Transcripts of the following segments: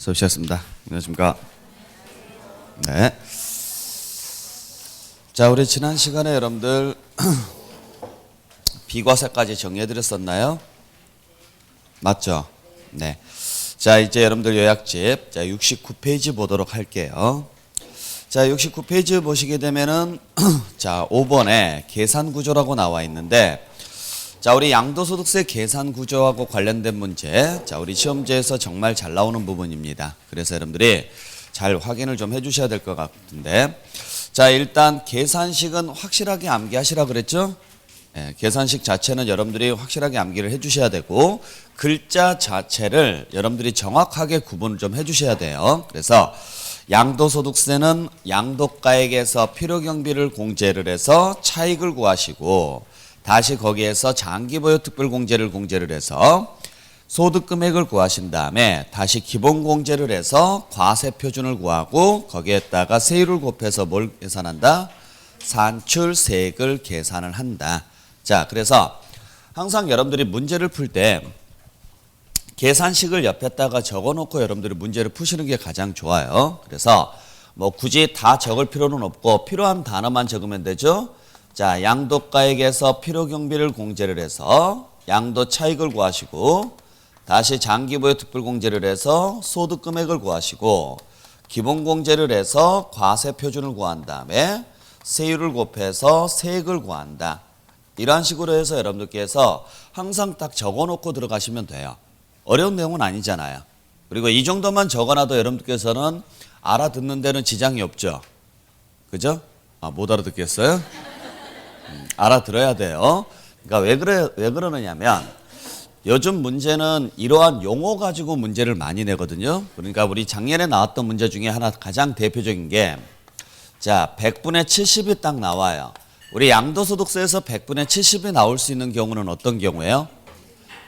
수업 시작했습니다. 안녕하십니까. 네. 자, 우리 지난 시간에 여러분들 비과세까지 정리해드렸었나요? 맞죠? 네. 자, 이제 여러분들 요약집, 자, 69페이지 보도록 할게요. 자, 69페이지 보시게 되면은, 자, 5번에 계산구조라고 나와 있는데, 자, 우리 양도소득세 계산구조하고 관련된 문제, 자, 우리 시험지에서 정말 잘 나오는 부분입니다. 그래서 여러분들이 잘 확인을 좀 해주셔야 될 것 같은데, 자, 일단 계산식은 확실하게 암기하시라 그랬죠? 네, 계산식 자체는 여러분들이 확실하게 암기를 해주셔야 되고, 글자 자체를 여러분들이 정확하게 구분을 좀 해주셔야 돼요. 그래서 양도소득세는 양도가액에서 필요경비를 공제를 해서 차익을 구하시고, 다시 거기에서 장기보유 특별공제를 공제를 해서 소득금액을 구하신 다음에 다시 기본공제를 해서 과세표준을 구하고 거기에다가 세율을 곱해서 뭘 계산한다? 산출세액을 계산을 한다. 자, 그래서 항상 여러분들이 문제를 풀 때 계산식을 옆에다가 적어놓고 여러분들이 문제를 푸시는 게 가장 좋아요. 그래서 뭐 굳이 다 적을 필요는 없고 필요한 단어만 적으면 되죠. 자, 양도가액에서 필요경비를 공제를 해서 양도 차익을 구하시고 다시 장기보유 특별공제를 해서 소득금액을 구하시고 기본공제를 해서 과세표준을 구한 다음에 세율을 곱해서 세액을 구한다. 이런 식으로 해서 여러분들께서 항상 딱 적어놓고 들어가시면 돼요. 어려운 내용은 아니잖아요. 그리고 이 정도만 적어놔도 여러분들께서는 알아듣는 데는 지장이 없죠. 그죠? 못 알아듣겠어요? 알아들어야 돼요. 그러니까 왜 그러느냐면 요즘 문제는 이러한 용어 가지고 문제를 많이 내거든요. 그러니까 우리 작년에 나왔던 문제 중에 하나 가장 대표적인 게 자, 100분의 70이 딱 나와요. 우리 양도소득세에서 100분의 70이 나올 수 있는 경우는 어떤 경우예요?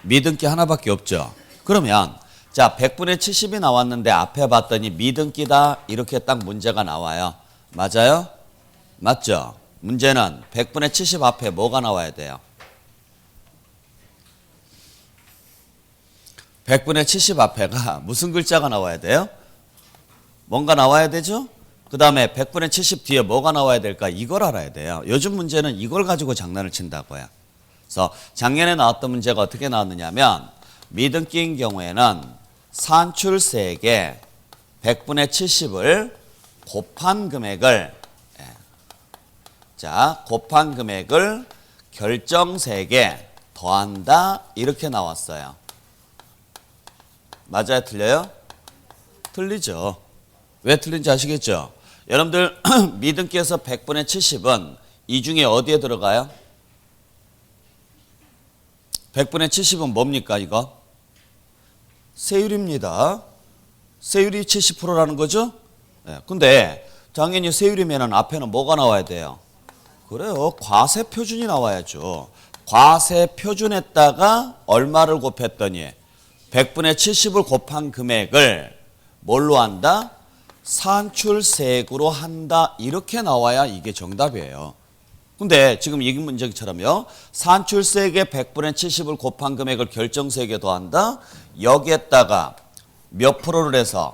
미등기 하나밖에 없죠. 그러면 자, 100분의 70이 나왔는데 앞에 봤더니 미등기다 이렇게 딱 문제가 나와요. 맞아요? 맞죠? 문제는 100분의 70 앞에 뭐가 나와야 돼요? 100분의 70 앞에가 무슨 글자가 나와야 돼요? 뭔가 나와야 되죠? 그 다음에 100분의 70 뒤에 뭐가 나와야 될까? 이걸 알아야 돼요. 요즘 문제는 이걸 가지고 장난을 친다고요. 그래서 작년에 나왔던 문제가 어떻게 나왔느냐면 미등기인 경우에는 산출세액에 100분의 70을 곱한 금액을 자, 곱한 금액을 결정세액에 더한다 이렇게 나왔어요. 맞아요? 틀려요? 틀리죠. 왜 틀린지 아시겠죠? 여러분들 미등기에서 100분의 70은 이 중에 어디에 들어가요? 100분의 70은 뭡니까 이거? 세율입니다. 세율이 70%라는 거죠? 네. 근데 당연히 세율이면 앞에는 뭐가 나와야 돼요? 그래요. 과세표준이 나와야죠. 과세표준에다가 얼마를 곱했더니 100분의 70을 곱한 금액을 뭘로 한다? 산출세액으로 한다. 이렇게 나와야 이게 정답이에요. 근데 지금 이 문제처럼요. 산출세액의 100분의 70을 곱한 금액을 결정세액에 더한다. 여기에다가 몇 프로를 해서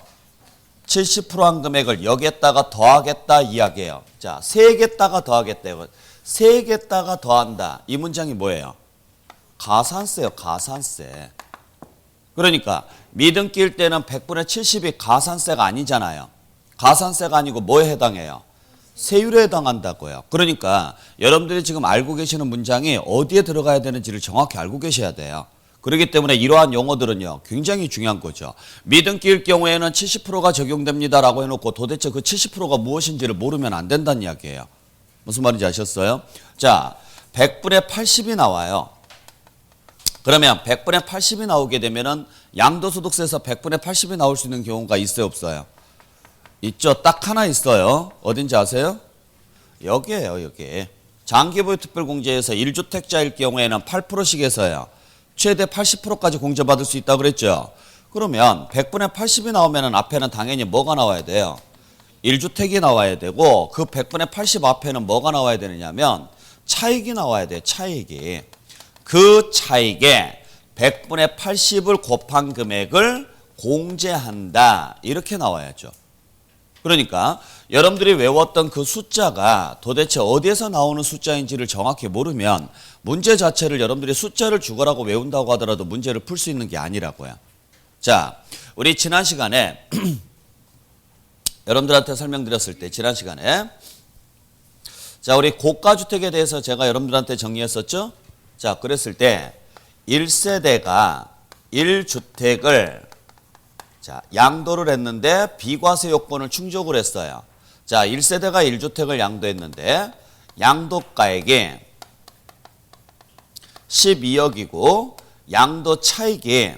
70%한 금액을 여기에다가 더하겠다 이야기예요. 자, 세액에다가 더하겠다요. 세액에다가 더한다. 이 문장이 뭐예요? 가산세요. 가산세. 그러니까 미등기일 때는 100분의 70이 가산세가 아니잖아요. 가산세가 아니고 뭐에 해당해요? 세율에 해당한다고요. 그러니까 여러분들이 지금 알고 계시는 문장이 어디에 들어가야 되는지를 정확히 알고 계셔야 돼요. 그렇기 때문에 이러한 용어들은요 굉장히 중요한 거죠. 미등기일 경우에는 70%가 적용됩니다라고 해놓고 도대체 그 70%가 무엇인지를 모르면 안 된다는 이야기예요. 무슨 말인지 아셨어요? 자, 100분의 80이 나와요. 그러면 100분의 80이 나오게 되면은 양도소득세에서 100분의 80이 나올 수 있는 경우가 있어요 없어요? 있죠. 딱 하나 있어요. 어딘지 아세요? 여기에요. 여기. 장기보유 특별공제에서 1주택자일 경우에는 8%씩 해서요. 최대 80%까지 공제받을 수 있다고 그랬죠. 그러면 100분의 80이 나오면 앞에는 당연히 뭐가 나와야 돼요? 1주택이 나와야 되고 그 100분의 80 앞에는 뭐가 나와야 되느냐면 차익이 나와야 돼요. 차익이. 그 차익에 100분의 80을 곱한 금액을 공제한다. 이렇게 나와야죠. 그러니까 여러분들이 외웠던 그 숫자가 도대체 어디에서 나오는 숫자인지를 정확히 모르면 문제 자체를 여러분들이 숫자를 죽어라고 외운다고 하더라도 문제를 풀 수 있는 게 아니라고요. 자, 우리 지난 시간에 여러분들한테 설명드렸을 때 지난 시간에 자, 우리 고가주택에 대해서 제가 여러분들한테 정리했었죠? 자, 그랬을 때 1세대가 1주택을 자, 양도를 했는데 비과세 요건을 충족을 했어요. 자, 1세대가 1주택을 양도했는데 양도가액이 12억이고 양도 차익이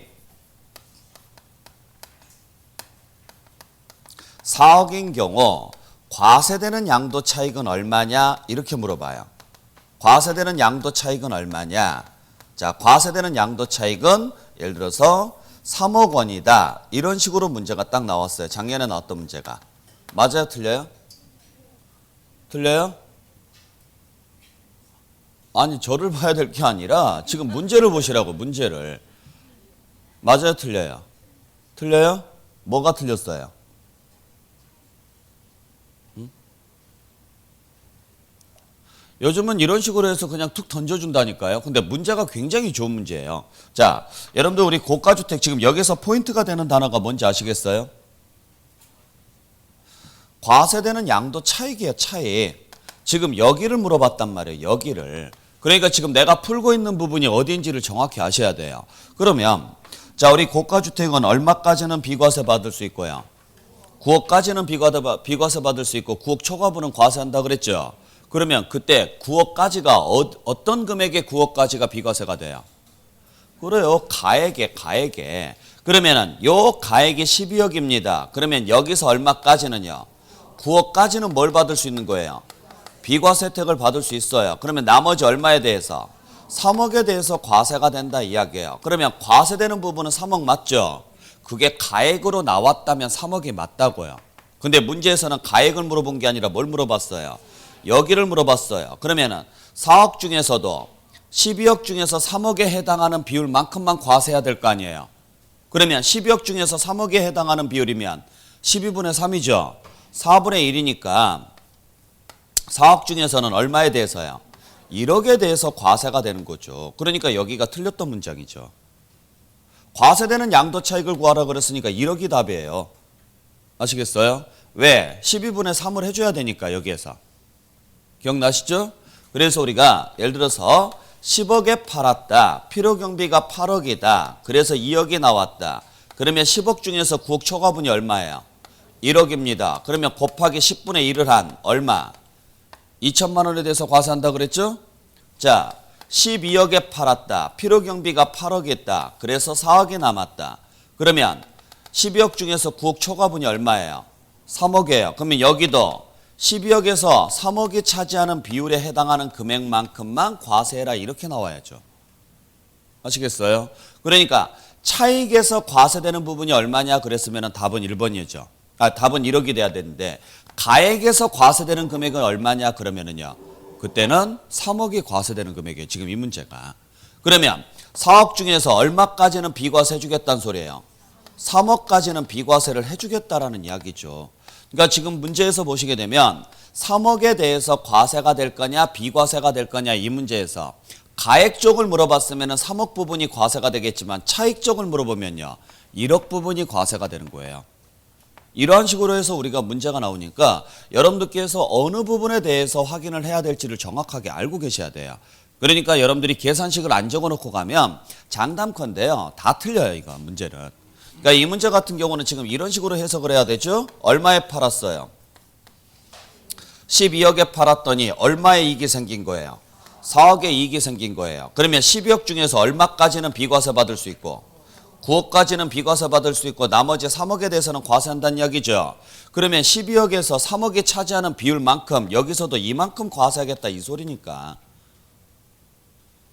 4억인 경우 과세되는 양도 차익은 얼마냐? 이렇게 물어봐요. 과세되는 양도 차익은 얼마냐? 자, 과세되는 양도 차익은 예를 들어서 3억 원이다. 이런 식으로 문제가 딱 나왔어요. 작년에 나왔던 문제가. 맞아요? 틀려요? 틀려요? 아니, 저를 봐야 될 게 아니라 지금 문제를 보시라고, 문제를. 맞아요? 틀려요? 틀려요? 뭐가 틀렸어요? 요즘은 이런 식으로 해서 그냥 툭 던져준다니까요. 근데 문제가 굉장히 좋은 문제예요. 자, 여러분들 우리 고가주택 지금 여기서 포인트가 되는 단어가 뭔지 아시겠어요? 과세되는 양도 차익이에요. 차익. 지금 여기를 물어봤단 말이에요. 여기를. 그러니까 지금 내가 풀고 있는 부분이 어디인지를 정확히 아셔야 돼요. 그러면 자, 우리 고가주택은 얼마까지는 비과세 받을 수 있고요. 9억까지는 비과세 받을 수 있고 9억 초과분은 과세한다 그랬죠. 그러면 그때 9억까지가 어떤 금액의 9억까지가 비과세가 돼요? 그래요. 가액에. 그러면은 요 가액이 12억입니다. 그러면 여기서 얼마까지는요? 9억까지는 뭘 받을 수 있는 거예요? 비과세 혜택을 받을 수 있어요. 그러면 나머지 얼마에 대해서? 3억에 대해서 과세가 된다 이야기예요. 그러면 과세되는 부분은 3억 맞죠? 그게 가액으로 나왔다면 3억이 맞다고요. 근데 문제에서는 가액을 물어본 게 아니라 뭘 물어봤어요? 여기를 물어봤어요. 그러면은 4억 중에서도 12억 중에서 3억에 해당하는 비율만큼만 과세해야 될 거 아니에요. 그러면 12억 중에서 3억에 해당하는 비율이면 12분의 3이죠. 4분의 1이니까 4억 중에서는 얼마에 대해서요? 1억에 대해서 과세가 되는 거죠. 그러니까 여기가 틀렸던 문장이죠. 과세되는 양도 차익을 구하라 그랬으니까 1억이 답이에요. 아시겠어요? 왜? 12분의 3을 해줘야 되니까 여기에서. 기억나시죠? 그래서 우리가 예를 들어서 10억에 팔았다. 필요경비가 8억이다. 그래서 2억이 나왔다. 그러면 10억 중에서 9억 초과분이 얼마예요? 1억입니다. 그러면 곱하기 10분의 1을 한 얼마? 2천만 원에 대해서 과세한다 그랬죠? 자, 12억에 팔았다. 필요경비가 8억 있다. 그래서 4억이 남았다. 그러면 12억 중에서 9억 초과분이 얼마예요? 3억이에요. 그러면 여기도 12억에서 3억이 차지하는 비율에 해당하는 금액만큼만 과세해라 이렇게 나와야죠. 아시겠어요? 그러니까 차익에서 과세되는 부분이 얼마냐 그랬으면 답은 1번이죠. 답은 1억이 돼야 되는데 가액에서 과세되는 금액은 얼마냐 그러면은요. 그때는 3억이 과세되는 금액이에요. 지금 이 문제가. 그러면 4억 중에서 얼마까지는 비과세 해주겠다는 소리예요. 3억까지는 비과세를 해주겠다라는 이야기죠. 그러니까 지금 문제에서 보시게 되면 3억에 대해서 과세가 될 거냐 비과세가 될 거냐 이 문제에서 가액 쪽을 물어봤으면 3억 부분이 과세가 되겠지만 차익 쪽을 물어보면요 1억 부분이 과세가 되는 거예요. 이러한 식으로 해서 우리가 문제가 나오니까 여러분들께서 어느 부분에 대해서 확인을 해야 될지를 정확하게 알고 계셔야 돼요. 그러니까 여러분들이 계산식을 안 적어놓고 가면 장담컨대요 다 틀려요 이거 문제는. 그러니까 이 문제 같은 경우는 지금 이런 식으로 해석을 해야 되죠. 얼마에 팔았어요? 12억에 팔았더니 얼마의 이익이 생긴 거예요? 4억의 이익이 생긴 거예요. 그러면 12억 중에서 얼마까지는 비과세 받을 수 있고 9억까지는 비과세 받을 수 있고 나머지 3억에 대해서는 과세한다는 이야기죠. 그러면 12억에서 3억이 차지하는 비율만큼 여기서도 이만큼 과세하겠다 이 소리니까.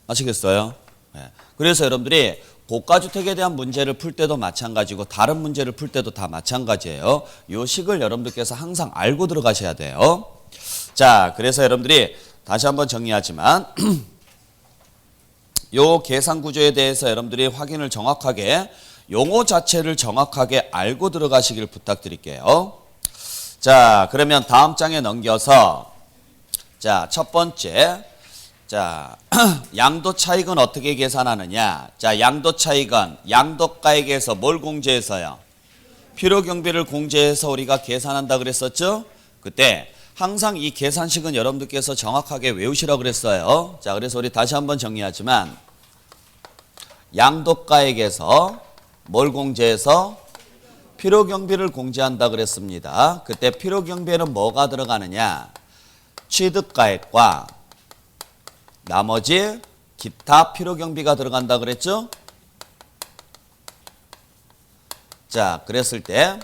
아시겠어요? 네. 그래서 여러분들이 고가주택에 대한 문제를 풀 때도 마찬가지고 다른 문제를 풀 때도 다 마찬가지예요. 이 식을 여러분들께서 항상 알고 들어가셔야 돼요. 자, 그래서 여러분들이 다시 한번 정리하지만 요 계산 구조에 대해서 여러분들이 확인을 정확하게 용어 자체를 정확하게 알고 들어가시길 부탁드릴게요. 자, 그러면 다음 장에 넘겨서 자, 첫 번째. 자, 양도 차익은 어떻게 계산하느냐? 자, 양도 차익은 양도가액에서 뭘 공제해서요? 필요 경비를 공제해서 우리가 계산한다 그랬었죠? 그때 항상 이 계산식은 여러분들께서 정확하게 외우시라고 그랬어요. 자, 그래서 우리 다시 한번 정리하지만 양도가액에서 뭘 공제해서 필요 경비를 공제한다 그랬습니다. 그때 필요 경비에는 뭐가 들어가느냐? 취득가액과 나머지 기타 필요 경비가 들어간다 그랬죠? 자, 그랬을 때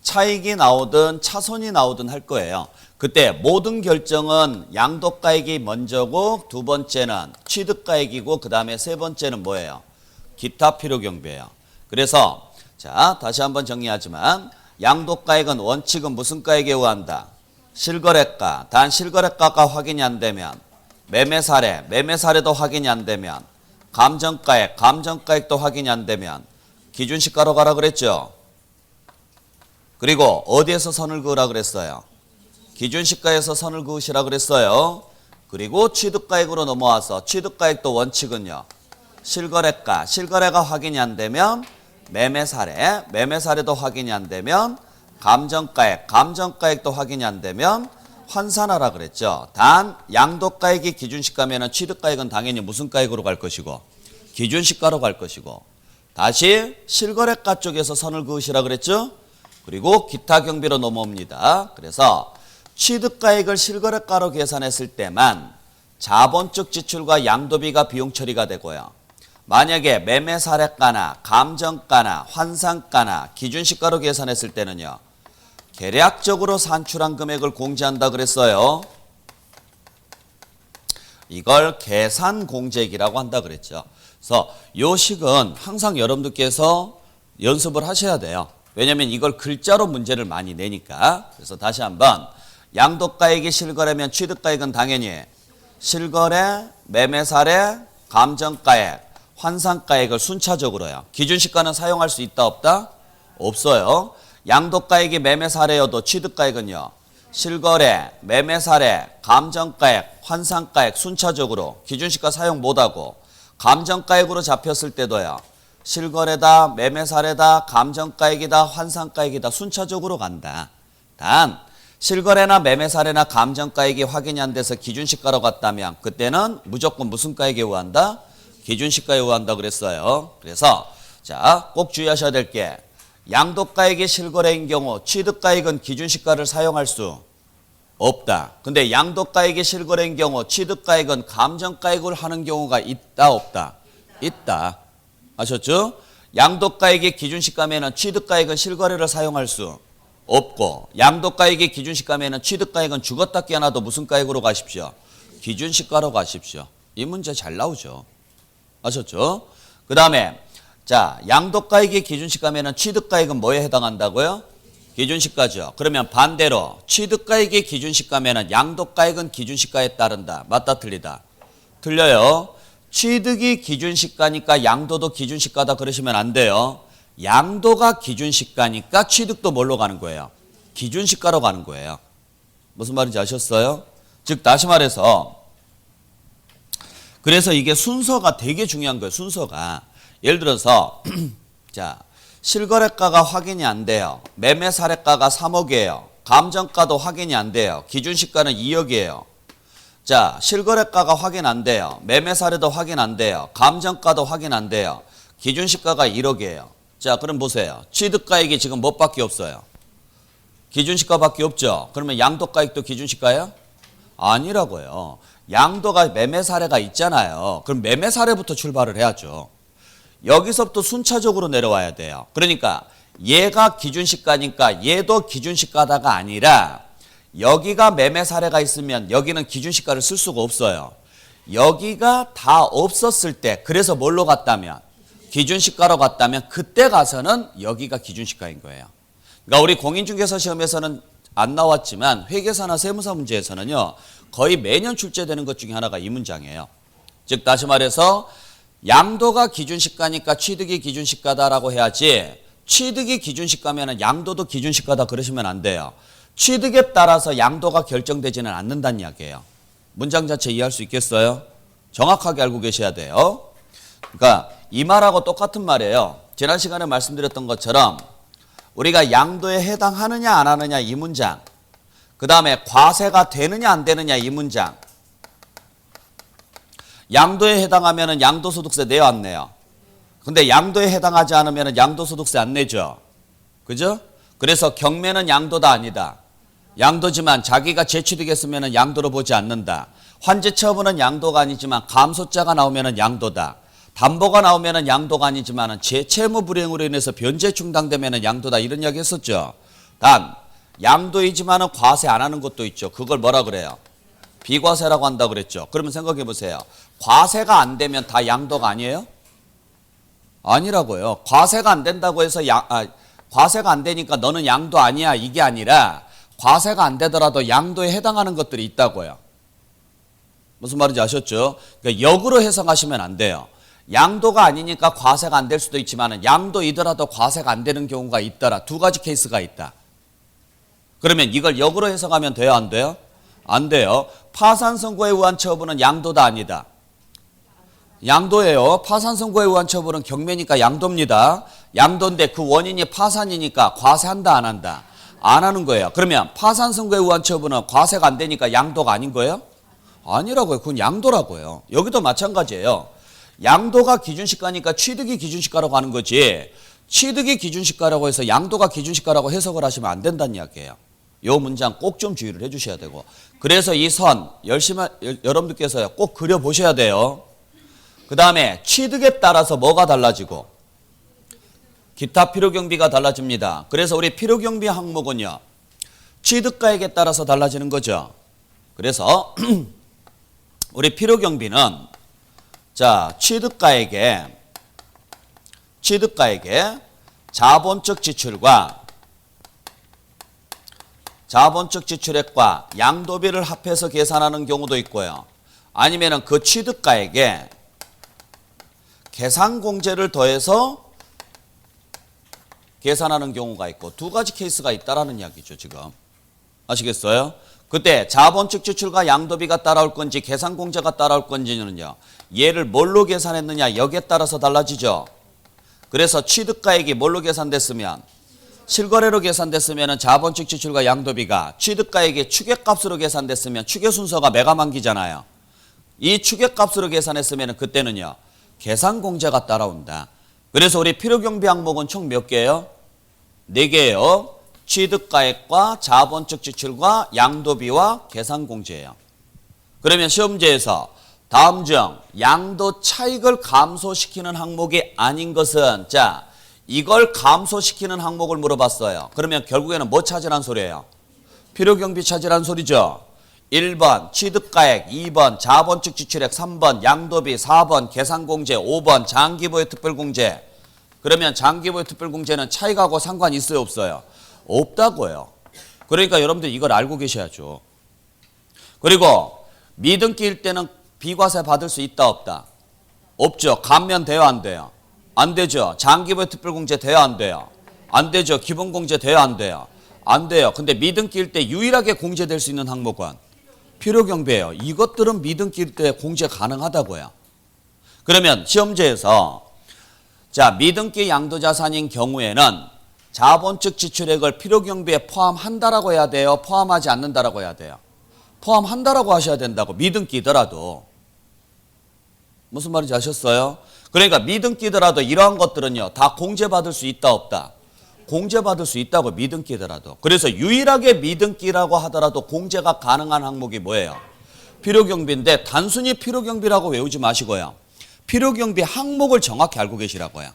차익이 나오든 차손이 나오든 할 거예요. 그때 모든 결정은 양도가액이 먼저고 두 번째는 취득가액이고 그 다음에 세 번째는 뭐예요? 기타 필요 경비예요. 그래서 자, 다시 한번 정리하지만 양도가액은 원칙은 무슨 가액에 의한다? 실거래가. 단 실거래가가 확인이 안 되면 매매사례, 매매사례도 확인이 안 되면 감정가액, 감정가액도 확인이 안 되면 기준시가로 가라 그랬죠. 그리고 어디에서 선을 그으라 그랬어요? 기준시가에서 선을 그으시라 그랬어요. 그리고 취득가액으로 넘어와서 취득가액도 원칙은요. 실거래가, 실거래가 확인이 안 되면 매매사례, 매매사례도 확인이 안 되면 감정가액, 감정가액도 확인이 안 되면 환산하라 그랬죠. 단 양도가액이 기준시가면 취득가액은 당연히 무슨 가액으로 갈 것이고 기준시가로 갈 것이고 다시 실거래가 쪽에서 선을 그으시라 그랬죠. 그리고 기타 경비로 넘어옵니다. 그래서 취득가액을 실거래가로 계산했을 때만 자본적 지출과 양도비가 비용 처리가 되고요. 만약에 매매사례가나 감정가나 환산가나 기준시가로 계산했을 때는요. 계략적으로 산출한 금액을 공제한다 그랬어요. 이걸 계산공제액이라고 한다 그랬죠. 그래서 이 식은 항상 여러분들께서 연습을 하셔야 돼요. 왜냐하면 이걸 글자로 문제를 많이 내니까. 그래서 다시 한번 양도가액이 실거래면 취득가액은 당연히 실거래, 매매사례, 감정가액, 환산가액을 순차적으로요. 기준시가는 사용할 수 있다 없다? 없어요. 양도가액이 매매사례여도 취득가액은요. 실거래, 매매사례, 감정가액, 환산가액 순차적으로 기준시가 사용 못하고 감정가액으로 잡혔을 때도요. 실거래다, 매매사례다, 감정가액이다, 환산가액이다 순차적으로 간다. 단 실거래나 매매사례나 감정가액이 확인이 안 돼서 기준시가로 갔다면 그때는 무조건 무슨 가액에 의한다? 기준시가에 의한다 그랬어요. 그래서 자, 꼭 주의하셔야 될 게 양도가액이 실거래인 경우 취득가액은 기준시가를 사용할 수 없다. 근데 양도가액이 실거래인 경우 취득가액은 감정가액을 하는 경우가 있다 없다? 있다. 아셨죠? 양도가액이 기준시가면 취득가액은 실거래를 사용할 수 없고 양도가액이 기준시가면 취득가액은 죽었다 깨어나도 무슨 가액으로 가십시오? 기준시가로 가십시오. 이 문제 잘 나오죠. 아셨죠? 그 다음에 자, 양도가액이 기준시가면 취득가액은 뭐에 해당한다고요? 기준시가죠. 그러면 반대로 취득가액이 기준시가면 양도가액은 기준시가에 따른다. 맞다 틀리다? 틀려요. 취득이 기준시가니까 양도도 기준시가다 그러시면 안 돼요. 양도가 기준시가니까 취득도 뭘로 가는 거예요? 기준시가로 가는 거예요. 무슨 말인지 아셨어요? 즉 다시 말해서 그래서 이게 순서가 되게 중요한 거예요. 순서가. 예를 들어서 자, 실거래가가 확인이 안 돼요. 매매사례가가 3억이에요. 감정가도 확인이 안 돼요. 기준시가는 2억이에요. 자, 실거래가가 확인 안 돼요. 매매사례도 확인 안 돼요. 감정가도 확인 안 돼요. 기준시가가 1억이에요. 자, 그럼 보세요. 취득가액이 지금 뭐밖에 없어요? 기준시가밖에 없죠. 그러면 양도가액도 기준시가예요? 아니라고요. 양도가 매매사례가 있잖아요. 그럼 매매사례부터 출발을 해야죠. 여기서부터 순차적으로 내려와야 돼요. 그러니까 얘가 기준시가니까 얘도 기준시가다가 아니라 여기가 매매사례가 있으면 여기는 기준시가를 쓸 수가 없어요. 여기가 다 없었을 때 그래서 뭘로 갔다면 기준시가로 갔다면 그때 가서는 여기가 기준시가인 거예요. 그러니까 우리 공인중개사 시험에서는 안 나왔지만 회계사나 세무사 문제에서는요. 거의 매년 출제되는 것 중에 하나가 이 문장이에요. 즉 다시 말해서 양도가 기준시가니까 취득이 기준시가다라고 해야지 취득이 기준시가면 양도도 기준시가다 그러시면 안 돼요. 취득에 따라서 양도가 결정되지는 않는다는 이야기예요. 문장 자체 이해할 수 있겠어요? 정확하게 알고 계셔야 돼요. 그러니까 이 말하고 똑같은 말이에요. 지난 시간에 말씀드렸던 것처럼 우리가 양도에 해당하느냐 안 하느냐 이 문장, 그 다음에 과세가 되느냐 안 되느냐 이 문장. 양도에 해당하면 양도소득세 내요 안 내요? 근데 양도에 해당하지 않으면 양도소득세 안 내죠. 그죠? 그래서 경매는 양도다 아니다. 양도지만 자기가 재취득했으면 양도로 보지 않는다. 환제처분은 양도가 아니지만 감소자가 나오면 양도다. 담보가 나오면 양도가 아니지만 재채무 불이행으로 인해서 변제 충당되면 양도다. 이런 이야기 했었죠. 단 양도이지만 과세 안 하는 것도 있죠. 그걸 뭐라 그래요? 비과세라고 한다고 그랬죠. 그러면 생각해 보세요. 과세가 안 되면 다 양도가 아니에요? 아니라고요. 과세가 안 된다고 해서 과세가 안 되니까 너는 양도 아니야 이게 아니라 과세가 안 되더라도 양도에 해당하는 것들이 있다고요. 무슨 말인지 아셨죠? 그러니까 역으로 해석하시면 안 돼요. 양도가 아니니까 과세가 안 될 수도 있지만 양도이더라도 과세가 안 되는 경우가 있더라. 두 가지 케이스가 있다. 그러면 이걸 역으로 해석하면 돼요 안 돼요? 안 돼요. 파산 선고에 의한 처분은 양도다 아니다? 양도예요. 파산 선고에 의한 처분은 경매니까 양도입니다. 양도인데 그 원인이 파산이니까 과세한다 안 한다? 안 하는 거예요. 그러면 파산 선고에 의한 처분은 과세가 안 되니까 양도가 아닌 거예요? 아니라고요. 그건 양도라고요. 여기도 마찬가지예요. 양도가 기준시가니까 취득이 기준시가라고 하는 거지 취득이 기준시가라고 해서 양도가 기준시가라고 해석을 하시면 안 된다는 이야기예요. 이 문장 꼭 좀 주의를 해 주셔야 되고 그래서 이 선 열심히 여러분들께서 꼭 그려보셔야 돼요. 그 다음에 취득에 따라서 뭐가 달라지고 기타 필요경비가 달라집니다. 그래서 우리 필요경비 항목은요 취득가액에 따라서 달라지는 거죠. 그래서 우리 필요경비는 자 취득가액에 자본적 지출액과 양도비를 합해서 계산하는 경우도 있고요. 아니면은 그 취득가액에 계산공제를 더해서 계산하는 경우가 있고 두 가지 케이스가 있다라는 이야기죠. 지금 아시겠어요? 그때 자본적 지출과 양도비가 따라올 건지 계산공제가 따라올 건지는요. 얘를 뭘로 계산했느냐 여기에 따라서 달라지죠. 그래서 취득가액이 뭘로 계산됐으면 실거래로 계산됐으면 자본적 지출과 양도비가 취득가액이 추계값으로 계산됐으면 추계 순서가 매가만기잖아요. 이 추계값으로 계산했으면 그때는요. 계산공제가 따라온다. 그래서 우리 필요경비 항목은 총 몇 개예요? 4개예요. 취득가액과 자본적 지출과 양도비와 계산공제예요. 그러면 시험지에서 다음 중 양도 차익을 감소시키는 항목이 아닌 것은 자 이걸 감소시키는 항목을 물어봤어요. 그러면 결국에는 뭐 찾으란 소리예요? 필요경비 찾으란 소리죠. 1번 취득가액, 2번 자본적 지출액, 3번 양도비, 4번 계산공제, 5번 장기보유 특별공제. 그러면 장기보유 특별공제는 차익하고 상관이 있어요 없어요? 없다고요. 그러니까 여러분들 이걸 알고 계셔야죠. 그리고 미등기일 때는 비과세 받을 수 있다 없다? 없죠. 감면 돼요 안 돼요? 안 되죠. 장기보유 특별공제 돼요 안 돼요? 안 되죠. 기본공제 돼요 안 돼요? 안 돼요. 근데 미등기일 때 유일하게 공제될 수 있는 항목은 필요경비예요. 이것들은 미등기일 때 공제 가능하다고요. 그러면 시험지에서 자 미등기 양도자산인 경우에는 자본적 지출액을 필요경비에 포함한다라고 해야 돼요? 포함하지 않는다라고 해야 돼요? 포함한다라고 하셔야 된다고. 미등기더라도. 무슨 말인지 아셨어요? 그러니까 미등기더라도 이러한 것들은요. 다 공제받을 수 있다 없다? 공제받을 수 있다고 미등기더라도. 그래서 유일하게 미등기라고 하더라도 공제가 가능한 항목이 뭐예요? 필요경비인데 단순히 필요경비라고 외우지 마시고요. 필요경비 항목을 정확히 알고 계시라고요.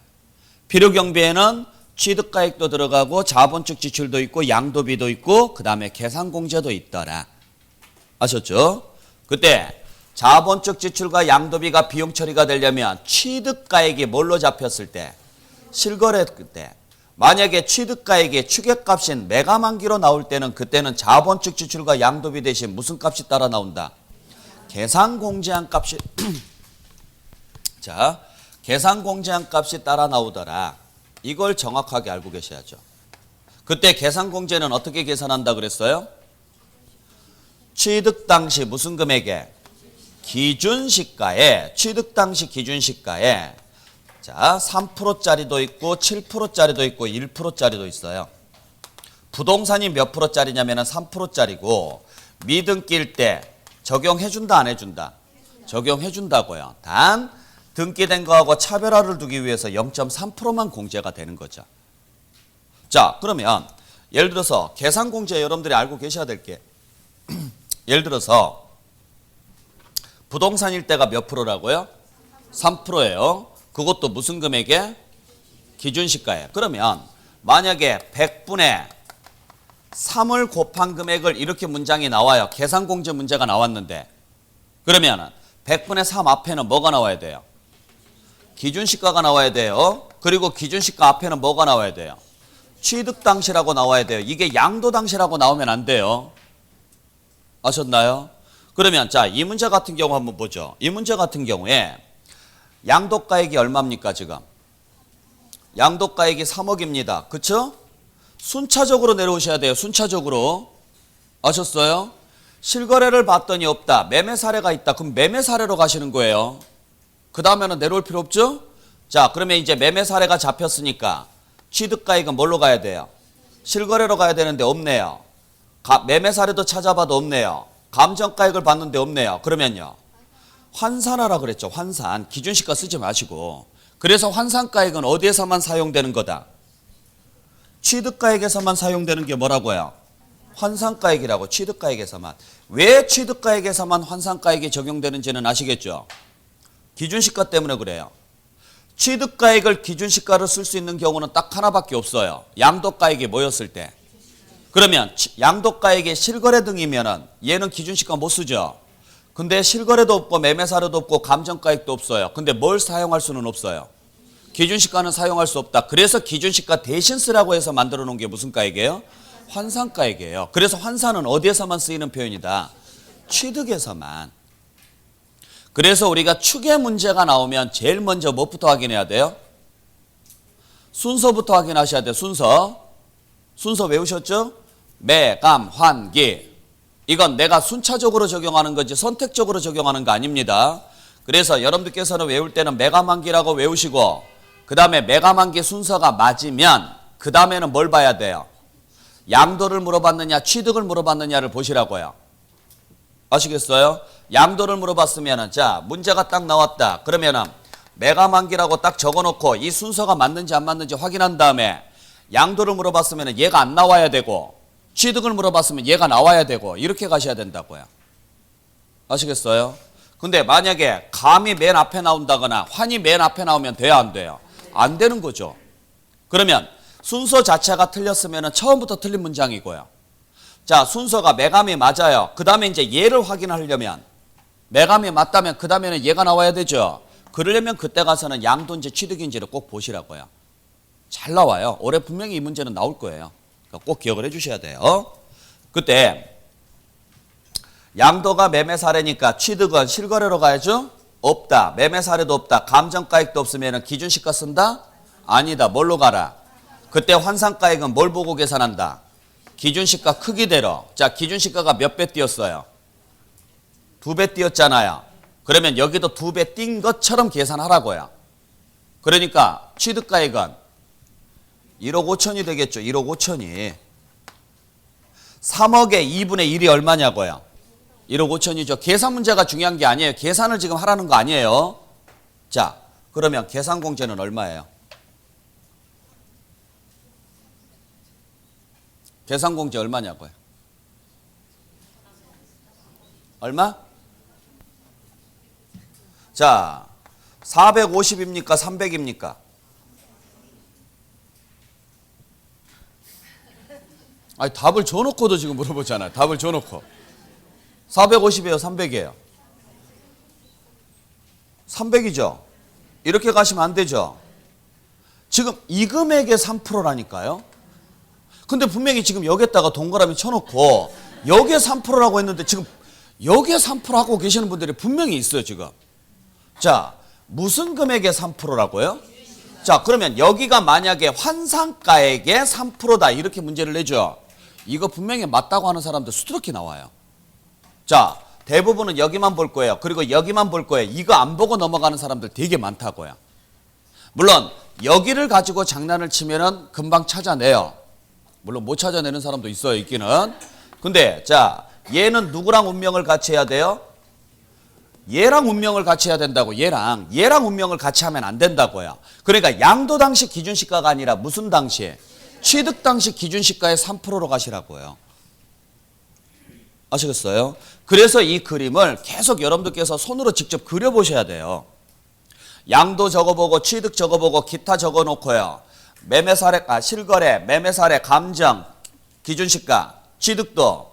필요경비에는 취득가액도 들어가고 자본적 지출도 있고 양도비도 있고 그 다음에 계산공제도 있더라. 아셨죠? 그때 자본적 지출과 양도비가 비용 처리가 되려면 취득가액이 뭘로 잡혔을 때? 실거래 그때. 만약에 취득가액이 추계값인 매가만기로 나올 때는 그때는 자본적 지출과 양도비 대신 무슨 값이 따라 나온다? 계산공제한 값이 자 계산 공제한 값이 따라 나오더라. 이걸 정확하게 알고 계셔야죠. 그때 계산 공제는 어떻게 계산한다 그랬어요? 취득 당시 무슨 금액에? 기준시가에, 취득 당시 기준시가에 자 3%짜리도 있고 7%짜리도 있고 1%짜리도 있어요. 부동산이 몇 %짜리냐면 3%짜리고 미등기일 때 적용해준다 안 해준다? 적용해준다고요. 단 등기된 거하고 차별화를 두기 위해서 0.3%만 공제가 되는 거죠. 자 그러면 예를 들어서 계산공제 여러분들이 알고 계셔야 될 게 예를 들어서 부동산일 때가 몇 %라고요? 3%예요. 그것도 무슨 금액에? 기준시가에. 그러면 만약에 100분의 3을 곱한 금액을 이렇게 문장이 나와요. 계산공제 문제가 나왔는데 그러면 100분의 3 앞에는 뭐가 나와야 돼요? 기준시가가 나와야 돼요. 그리고 기준시가 앞에는 뭐가 나와야 돼요? 취득 당시라고 나와야 돼요. 이게 양도 당시라고 나오면 안 돼요. 아셨나요? 그러면 자, 이 문제 같은 경우 한번 보죠. 이 문제 같은 경우에 양도가액이 얼마입니까 지금? 양도가액이 3억입니다. 그쵸? 순차적으로 내려오셔야 돼요. 순차적으로. 아셨어요? 실거래를 봤더니 없다. 매매 사례가 있다. 그럼 매매 사례로 가시는 거예요. 그 다음에는 내려올 필요 없죠? 자, 그러면 이제 매매 사례가 잡혔으니까 취득가액은 뭘로 가야 돼요? 실거래로 가야 되는데 없네요. 매매 사례도 찾아봐도 없네요. 감정가액을 봤는데 없네요. 그러면요. 환산하라 그랬죠. 환산. 기준시가 쓰지 마시고. 그래서 환산가액은 어디에서만 사용되는 거다? 취득가액에서만 사용되는 게 뭐라고요? 환산가액이라고. 취득가액에서만. 왜 취득가액에서만 환산가액이 적용되는지는 아시겠죠? 기준시가 때문에 그래요. 취득가액을 기준시가로 쓸 수 있는 경우는 딱 하나밖에 없어요. 양도가액이 뭐였을 때. 그러면 양도가액이 실거래 등이면은 얘는 기준시가 못 쓰죠. 근데 실거래도 없고 매매사료도 없고 감정가액도 없어요. 근데 뭘 사용할 수는 없어요. 기준시가는 사용할 수 없다. 그래서 기준시가 대신 쓰라고 해서 만들어 놓은 게 무슨 가액이에요? 환산가액이에요. 그래서 환산은 어디에서만 쓰이는 표현이다? 취득에서만. 그래서 우리가 추계 문제가 나오면 제일 먼저 뭐부터 확인해야 돼요? 순서부터 확인하셔야 돼요. 순서 외우셨죠? 매, 감, 환, 기. 이건 내가 순차적으로 적용하는 거지 선택적으로 적용하는 거 아닙니다. 그래서 여러분들께서는 외울 때는 매감환기라고 외우시고 그 다음에 매감환기 순서가 맞으면 그 다음에는 뭘 봐야 돼요? 양도를 물어봤느냐 취득을 물어봤느냐를 보시라고요. 아시겠어요? 양도를 물어봤으면 자 문제가 딱 나왔다. 그러면은 매감환기라고 딱 적어놓고 이 순서가 맞는지 안 맞는지 확인한 다음에 양도를 물어봤으면 얘가 안 나와야 되고 취득을 물어봤으면 얘가 나와야 되고 이렇게 가셔야 된다고요. 아시겠어요? 근데 만약에 감이 맨 앞에 나온다거나 환이 맨 앞에 나오면 돼요 안 돼요? 안 되는 거죠. 그러면 순서 자체가 틀렸으면 처음부터 틀린 문장이고요. 자 순서가 매감이 맞아요. 그 다음에 이제 얘를 확인하려면 매감이 맞다면 그 다음에는 얘가 나와야 되죠. 그러려면 그때 가서는 양도인지 취득인지를 꼭 보시라고요. 잘 나와요. 올해 분명히 이 문제는 나올 거예요. 그러니까 꼭 기억을 해주셔야 돼요. 그때 양도가 매매 사례니까 취득은 실거래로 가야죠? 없다. 매매 사례도 없다. 감정가액도 없으면 기준시가 쓴다? 아니다. 뭘로 가라? 그때 환산가액은 뭘 보고 계산한다? 기준시가 크기대로. 자, 기준시가가 몇 배 뛰었어요? 2배 뛰었잖아요. 그러면 여기도 2배 뛴 것처럼 계산하라고요. 그러니까 취득가액은 1억 5천이 되겠죠. 1억 5천이. 3억의 2분의 1이 얼마냐고요? 1억 5천이죠. 계산 문제가 중요한 게 아니에요. 계산을 지금 하라는 거 아니에요. 자, 그러면 계산 공제는 얼마예요? 계산 공제 얼마냐고요? 얼마? 자, 450입니까? 300입니까? 아니 답을 줘놓고도 지금 물어보잖아요. 답을 줘놓고 450이에요 300이에요? 300이죠. 이렇게 가시면 안 되죠. 지금 이 금액의 3%라니까요. 근데 분명히 지금 여기에다가 동그라미 쳐놓고 여기에 3%라고 했는데 지금 여기에 3% 하고 계시는 분들이 분명히 있어요 지금. 자 무슨 금액의 3%라고요? 자, 그러면 여기가 만약에 환산가액의 3%다 이렇게 문제를 내죠. 이거 분명히 맞다고 하는 사람들 수두룩히 나와요. 자, 대부분은 여기만 볼 거예요. 그리고 여기만 볼 거예요. 이거 안 보고 넘어가는 사람들 되게 많다고요. 물론 여기를 가지고 장난을 치면은 금방 찾아내요. 물론 못 찾아내는 사람도 있어요, 있기는. 근데 자, 얘는 누구랑 운명을 같이 해야 돼요? 얘랑 운명을 같이 해야 된다고. 얘랑 운명을 같이 하면 안 된다고요. 그러니까 양도 당시 기준시가가 아니라 무슨 당시? 취득 당시 기준시가의 3%로 가시라고요. 아시겠어요? 그래서 이 그림을 계속 여러분들께서 손으로 직접 그려보셔야 돼요. 양도 적어보고 취득 적어보고 기타 적어놓고요. 매매사례, 실거래, 매매사례, 감정, 기준시가, 취득도,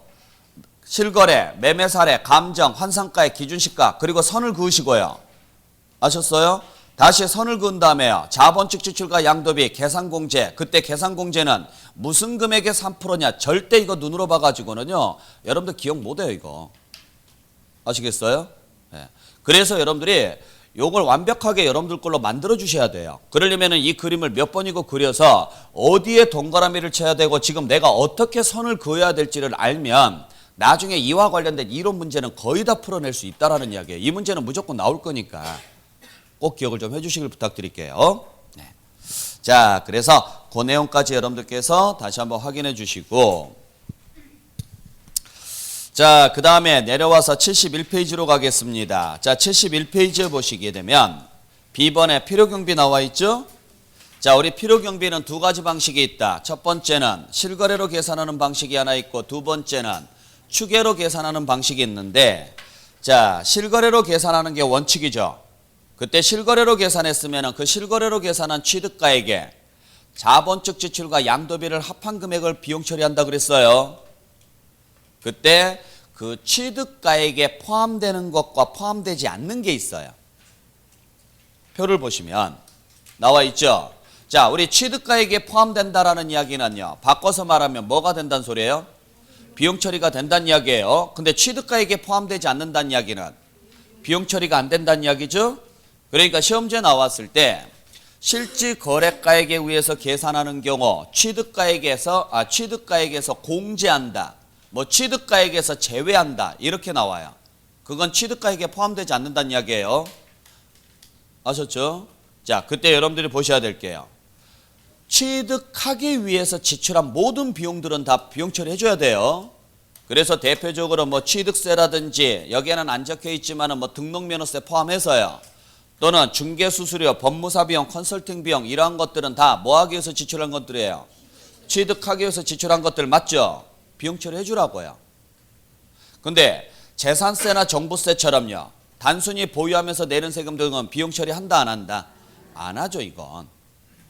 실거래, 매매사례, 감정, 환산가의 기준시가, 그리고 선을 그으시고요. 아셨어요? 다시 선을 그은 다음에요. 자본축 지출과 양도비, 계산공제. 그때 계산공제는 무슨 금액의 3%냐. 절대 이거 눈으로 봐가지고는요. 여러분들 기억 못해요, 이거. 아시겠어요? 네. 그래서 여러분들이 요걸 완벽하게 여러분들 걸로 만들어 주셔야 돼요. 그러려면 이 그림을 몇 번이고 그려서 어디에 동그라미를 쳐야 되고 지금 내가 어떻게 선을 그어야 될지를 알면 나중에 이와 관련된 이론 문제는 거의 다 풀어낼 수 있다라는 이야기예요. 이 문제는 무조건 나올 거니까 꼭 기억을 좀 해주시길 부탁드릴게요. 네. 자, 그래서 그 내용까지 여러분들께서 다시 한번 확인해 주시고, 자, 그 다음에 내려와서 71페이지로 가겠습니다. 자, 71페이지 보시게 되면 B번에 필요경비 나와 있죠? 자, 우리 필요경비는 두 가지 방식이 있다. 첫 번째는 실거래로 계산하는 방식이 하나 있고, 두 번째는 추계로 계산하는 방식이 있는데, 자, 실거래로 계산하는 게 원칙이죠. 그때 실거래로 계산했으면 그 실거래로 계산한 취득가액에 자본적 지출과 양도비를 합한 금액을 비용 처리한다 그랬어요. 그때 그 취득가액에 포함되는 것과 포함되지 않는 게 있어요. 표를 보시면 나와 있죠. 자, 우리 취득가액에 포함된다라는 이야기는요. 바꿔서 말하면 뭐가 된다는 소리예요? 비용 처리가 된다는 이야기예요. 근데 취득가액에 포함되지 않는다는 이야기는 비용 처리가 안 된다는 이야기죠. 그러니까 시험지에 나왔을 때 실질 거래가액에 의해서 계산하는 경우 취득가액에서 공제한다. 뭐 취득가액에서 제외한다. 이렇게 나와요. 그건 취득가액에 포함되지 않는다는 이야기예요. 아셨죠? 자, 그때 여러분들이 보셔야 될게요. 취득하기 위해서 지출한 모든 비용들은 다 비용 처리해줘야 돼요. 그래서 대표적으로 뭐 취득세라든지 여기에는 안 적혀 있지만은 뭐 등록면허세 포함해서요. 또는 중개수수료, 법무사 비용, 컨설팅 비용 이러한 것들은 다 뭐 하기 위해서 지출한 것들이에요? 취득하기 위해서 지출한 것들 맞죠? 비용 처리해주라고요. 근데 재산세나 종부세처럼요. 단순히 보유하면서 내는 세금 등은 비용 처리한다 안 한다? 안 하죠 이건.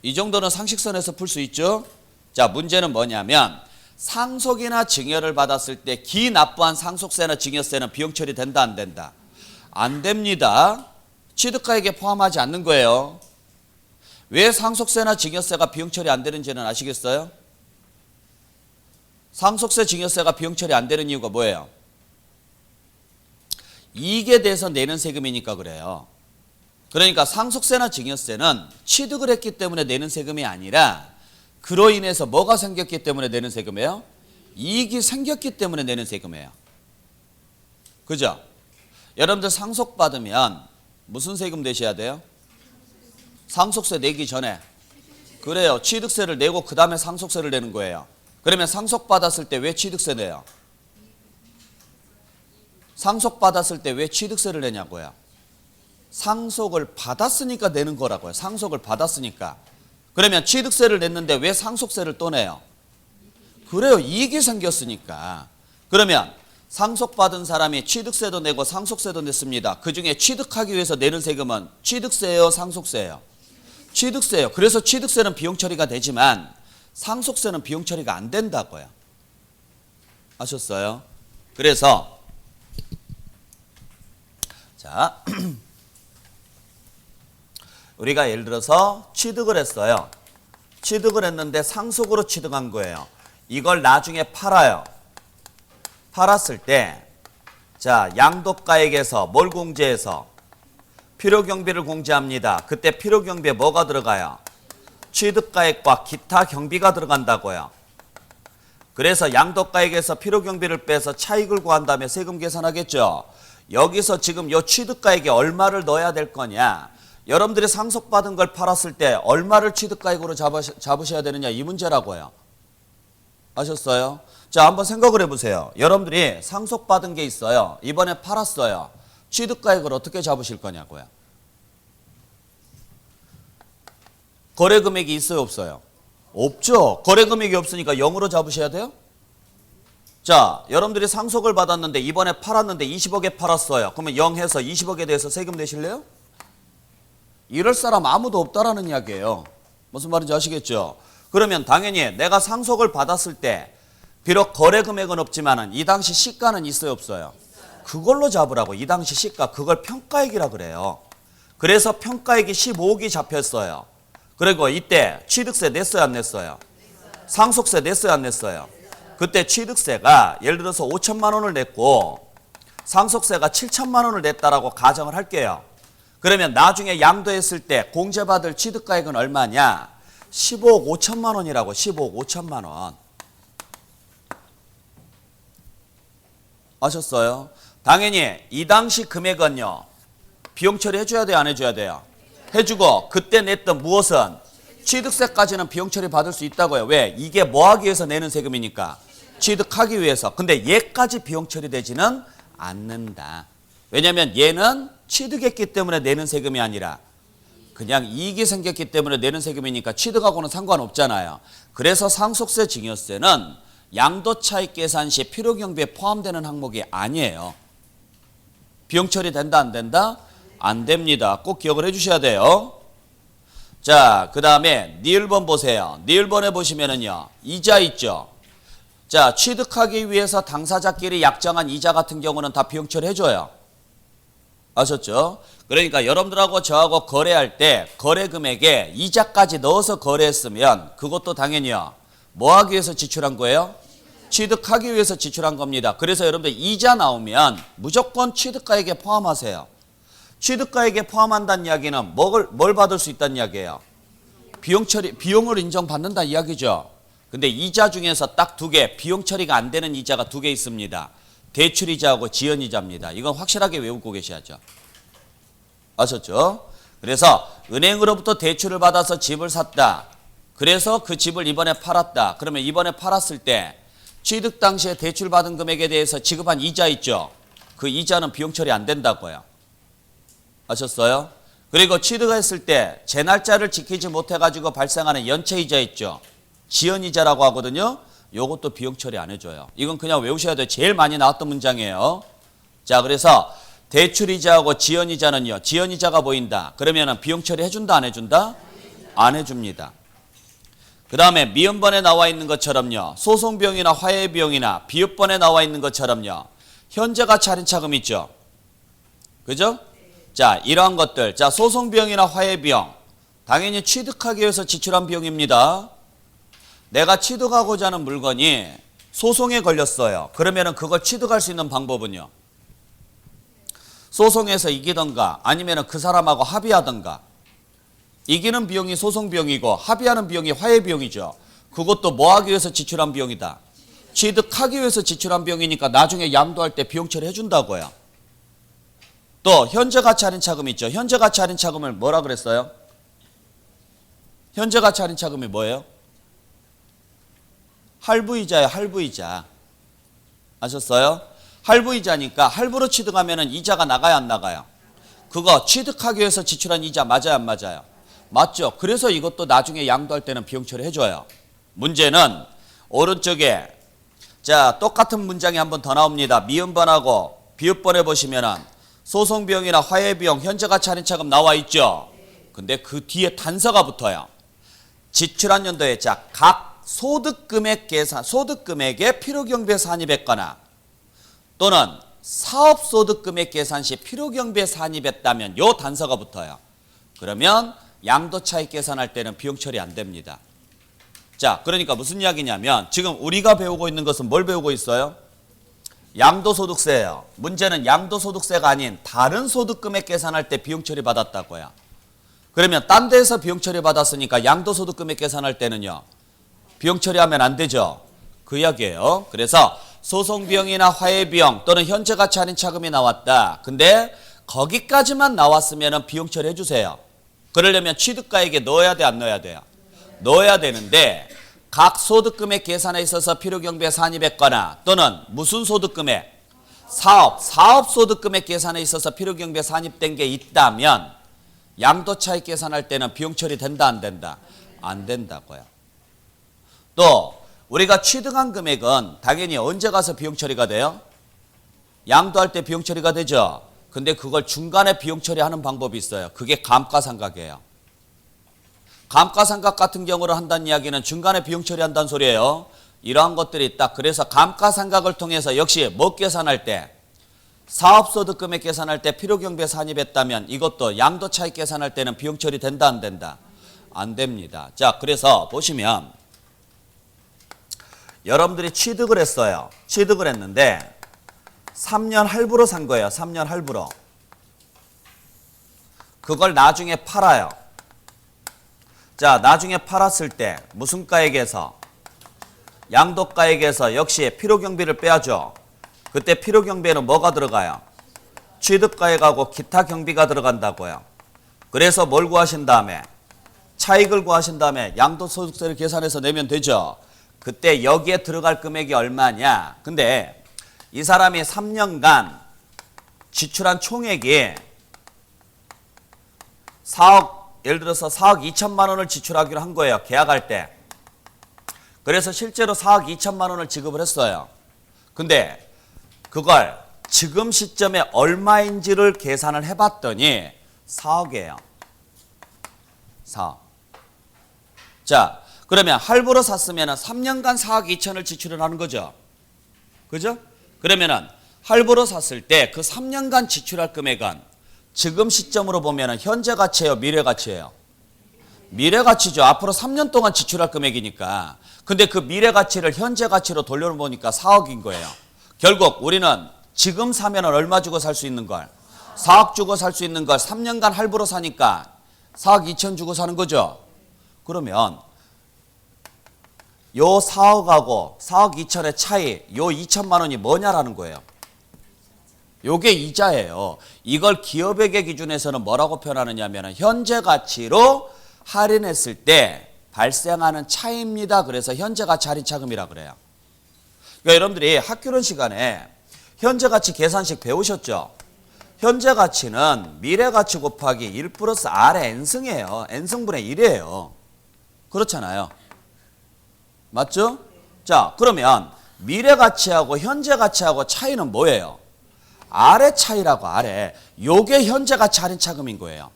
이 정도는 상식선에서 풀 수 있죠. 자, 문제는 뭐냐면 상속이나 증여를 받았을 때 기납부한 상속세나 증여세는 비용 처리된다 안 된다? 안 됩니다. 취득가액에 포함하지 않는 거예요. 왜 상속세나 증여세가 비용 처리 안 되는지는 아시겠어요? 상속세, 증여세가 비용 처리 안 되는 이유가 뭐예요? 이익에 대해서 내는 세금이니까 그래요. 그러니까 상속세나 증여세는 취득을 했기 때문에 내는 세금이 아니라 그로 인해서 뭐가 생겼기 때문에 내는 세금이에요? 이익이 생겼기 때문에 내는 세금이에요. 그죠? 여러분들 상속받으면 무슨 세금 내셔야 돼요? 상속세 내기 전에. 그래요. 취득세를 내고 그 다음에 상속세를 내는 거예요. 그러면 상속받았을 때 왜 취득세 내요? 상속받았을 때 왜 취득세를 내냐고요? 상속을 받았으니까 내는 거라고요. 상속을 받았으니까. 그러면 취득세를 냈는데 왜 상속세를 또 내요? 그래요. 이익이 생겼으니까. 그러면 상속받은 사람이 취득세도 내고 상속세도 냈습니다. 그중에 취득하기 위해서 내는 세금은 취득세예요, 상속세예요? 취득세예요. 그래서 취득세는 비용 처리가 되지만 상속세는 비용 처리가 안 된다고요. 아셨어요? 그래서 자, 우리가 예를 들어서 취득을 했어요. 취득을 했는데 상속으로 취득한 거예요. 이걸 나중에 팔아요. 팔았을 때 자, 양도가액에서 뭘 공제해서? 필요경비를 공제합니다. 그때 필요경비에 뭐가 들어가요? 취득가액과 기타 경비가 들어간다고요. 그래서 양도가액에서 필요경비를 빼서 차익을 구한 다음에 세금 계산하겠죠. 여기서 지금 요 취득가액에 얼마를 넣어야 될 거냐. 여러분들이 상속받은 걸 팔았을 때 얼마를 취득가액으로 잡으셔야 되느냐 이 문제라고요. 아셨어요? 자, 한번 생각을 해보세요. 여러분들이 상속받은 게 있어요. 이번에 팔았어요. 취득가액을 어떻게 잡으실 거냐고요. 거래금액이 있어요, 없어요? 없죠. 거래금액이 없으니까 0으로 잡으셔야 돼요. 자, 여러분들이 상속을 받았는데 이번에 팔았는데 20억에 팔았어요. 그러면 0 해서 20억에 대해서 세금 내실래요? 이럴 사람 아무도 없다라는 이야기예요. 무슨 말인지 아시겠죠? 그러면 당연히 내가 상속을 받았을 때 비록 거래 금액은 없지만은 이 당시 시가는 있어요, 없어요? 그걸로 잡으라고. 이 당시 시가, 그걸 평가액이라 그래요. 그래서 평가액이 15억이 잡혔어요. 그리고 이때 취득세 냈어요, 안 냈어요? 상속세 냈어요, 안 냈어요? 그때 취득세가 예를 들어서 5천만 원을 냈고 상속세가 7천만 원을 냈다라고 가정을 할게요. 그러면 나중에 양도했을 때 공제받을 취득가액은 얼마냐? 15억 5천만 원이라고. 15억 5천만 원. 아셨어요? 당연히 이 당시 금액은요. 비용 처리해줘야 돼요, 안 해줘야 돼요? 해주고 그때 냈던 무엇은? 취득세까지는 비용 처리 받을 수 있다고요. 왜? 이게 뭐 하기 위해서 내는 세금이니까. 취득하기 위해서. 근데 얘까지 비용 처리되지는 않는다. 왜냐하면 얘는 취득했기 때문에 내는 세금이 아니라 그냥 이익이 생겼기 때문에 내는 세금이니까 취득하고는 상관없잖아요. 그래서 상속세 증여세는 양도차익 계산 시 필요경비에 포함되는 항목이 아니에요. 비용 처리된다, 안 된다? 안 됩니다. 꼭 기억을 해주셔야 돼요. 자, 그 다음에 니을번 보세요. 니을번에 보시면은요, 이자 있죠. 자, 취득하기 위해서 당사자끼리 약정한 이자 같은 경우는 다 비용 처리해줘요. 아셨죠? 그러니까 여러분들하고 저하고 거래할 때 거래 금액에 이자까지 넣어서 거래했으면 그것도 당연히요. 뭐 하기 위해서 지출한 거예요? 취득하기 위해서 지출한 겁니다. 그래서 여러분들 이자 나오면 무조건 취득가액에 포함하세요. 취득가액에 포함한다는 이야기는 뭘 받을 수 있다는 이야기예요? 비용을 인정받는다는 이야기죠. 근데 이자 중에서 딱 두 개, 비용 처리가 안 되는 이자가 두 개 있습니다. 대출이자하고 지연이자입니다. 이건 확실하게 외우고 계셔야죠. 아셨죠? 그래서 은행으로부터 대출을 받아서 집을 샀다. 그래서 그 집을 이번에 팔았다. 그러면 이번에 팔았을 때 취득 당시에 대출받은 금액에 대해서 지급한 이자 있죠? 그 이자는 비용 처리 안 된다고요. 아셨어요? 그리고 취득했을 때 제 날짜를 지키지 못해가지고 발생하는 연체이자 있죠? 지연이자라고 하거든요. 요것도 비용 처리 안 해줘요. 이건 그냥 외우셔야 돼요. 제일 많이 나왔던 문장이에요. 자, 그래서 대출이자하고 지연이자는요. 지연이자가 보인다. 그러면은 비용 처리 해준다, 안 해준다? 안 해줍니다. 그 다음에 미음번에 나와 있는 것처럼요. 소송비용이나 화해비용이나 비읍번에 나와 있는 것처럼요. 현재가치 할인차금 있죠? 그죠? 자, 이러한 것들. 자, 소송비용이나 화해비용. 당연히 취득하기 위해서 지출한 비용입니다. 내가 취득하고자 하는 물건이 소송에 걸렸어요. 그러면 그걸 취득할 수 있는 방법은요. 소송에서 이기던가 아니면 그 사람하고 합의하던가. 이기는 비용이 소송 비용이고 합의하는 비용이 화해 비용이죠. 그것도 뭐 하기 위해서 지출한 비용이다. 취득하기 위해서 지출한 비용이니까 나중에 양도할 때 비용 처리 해준다고요. 또 현재가치 할인차금 있죠. 현재가치 할인차금을 뭐라 그랬어요? 현재가치 할인차금이 뭐예요? 할부이자예요. 할부이자. 아셨어요? 할부이자니까 할부로 취득하면 이자가 나가요, 안 나가요? 그거 취득하기 위해서 지출한 이자 맞아요, 안 맞아요? 맞죠? 그래서 이것도 나중에 양도할 때는 비용 처리해줘요. 문제는 오른쪽에 자 똑같은 문장이 한 번 더 나옵니다. 미음번하고 비읍번에 보시면은 소송비용이나 화해비용, 현재가치 할인차금 나와 있죠? 근데 그 뒤에 단서가 붙어요. 지출한 연도에 자 각 소득금액 계산, 소득금액에 필요경비에 산입했거나 또는 사업소득금액 계산 시 필요경비에 산입했다면 요 단서가 붙어요. 그러면 양도차익 계산할 때는 비용 처리 안 됩니다. 자, 그러니까 무슨 이야기냐면 지금 우리가 배우고 있는 것은 뭘 배우고 있어요? 양도소득세예요. 문제는 양도소득세가 아닌 다른 소득금액 계산할 때 비용 처리 받았다고요. 그러면 딴 데에서 비용 처리 받았으니까 양도소득금액 계산할 때는요. 비용 처리하면 안 되죠. 그 이야기예요. 그래서 소송비용이나 화해비용 또는 현재가치 할인 차금이 나왔다. 근데 거기까지만 나왔으면 비용 처리해 주세요. 그러려면 취득가액에 넣어야 돼, 안 넣어야 돼요? 넣어야 되는데 각 소득금액 계산에 있어서 필요경비에 산입했거나 또는 무슨 소득금액? 사업 소득금액 계산에 있어서 필요경비에 산입된 게 있다면 양도차익 계산할 때는 비용 처리 된다, 안 된다? 안 된다고요. 또 우리가 취득한 금액은 당연히 언제 가서 비용 처리가 돼요? 양도할 때 비용 처리가 되죠. 근데 그걸 중간에 비용 처리하는 방법이 있어요. 그게 감가상각이에요. 감가상각 같은 경우를 한다는 이야기는 중간에 비용 처리한다는 소리예요. 이러한 것들이 있다. 그래서 감가상각을 통해서 역시 뭐 계산할 때? 사업소득금액 계산할 때 필요경비에 산입했다면 이것도 양도차익 계산할 때는 비용 처리 된다, 안 된다? 안 됩니다. 자, 그래서 보시면 여러분들이 취득을 했어요. 취득을 했는데 3년 할부로 산 거예요. 3년 할부로. 그걸 나중에 팔아요. 자, 나중에 팔았을 때 무슨 가액에서? 양도가액에서 역시 필요경비를 빼야죠. 그때 필요경비에는 뭐가 들어가요? 취득가액하고 기타 경비가 들어간다고요. 그래서 뭘 구하신 다음에? 차익을 구하신 다음에 양도소득세를 계산해서 내면 되죠. 그때 여기에 들어갈 금액이 얼마냐? 근데 이 사람이 3년간 지출한 총액이 4억, 예를 들어서 4억 2천만 원을 지출하기로 한 거예요. 계약할 때. 그래서 실제로 4억 2천만 원을 지급을 했어요. 근데 그걸 지금 시점에 얼마인지를 계산을 해봤더니 4억이에요. 4억. 자, 그러면 할부로 샀으면 3년간 4억 2천을 지출을 하는 거죠. 그죠? 그러면은 할부로 샀을 때 그 3년간 지출할 금액은 지금 시점으로 보면 현재 가치예요, 미래 가치예요? 미래 가치죠. 앞으로 3년 동안 지출할 금액이니까. 근데 그 미래 가치를 현재 가치로 돌려보니까 4억인 거예요. 결국 우리는 지금 사면 얼마 주고 살 수 있는 걸? 4억 주고 살 수 있는 걸 3년간 할부로 사니까 4억 2천 주고 사는 거죠. 그러면 요 4억하고 4억 2천의 차이, 요 2천만 원이 뭐냐라는 거예요. 요게 이자예요. 이걸 기업에게 기준에서는 뭐라고 표현하느냐면 현재 가치로 할인했을 때 발생하는 차이입니다. 그래서 현재 가치 할인 차금이라 그래요. 그러니까 여러분들이 학교론 시간에 현재 가치 계산식 배우셨죠? 현재 가치는 미래 가치 곱하기 1 플러스 R의 n승이에요. n승분의 1이에요. 그렇잖아요. 맞죠? 자, 그러면 미래 가치하고 현재 가치하고 차이는 뭐예요? R의 차이라고, R의. 요게 현재 가치 할인 차금인 거예요.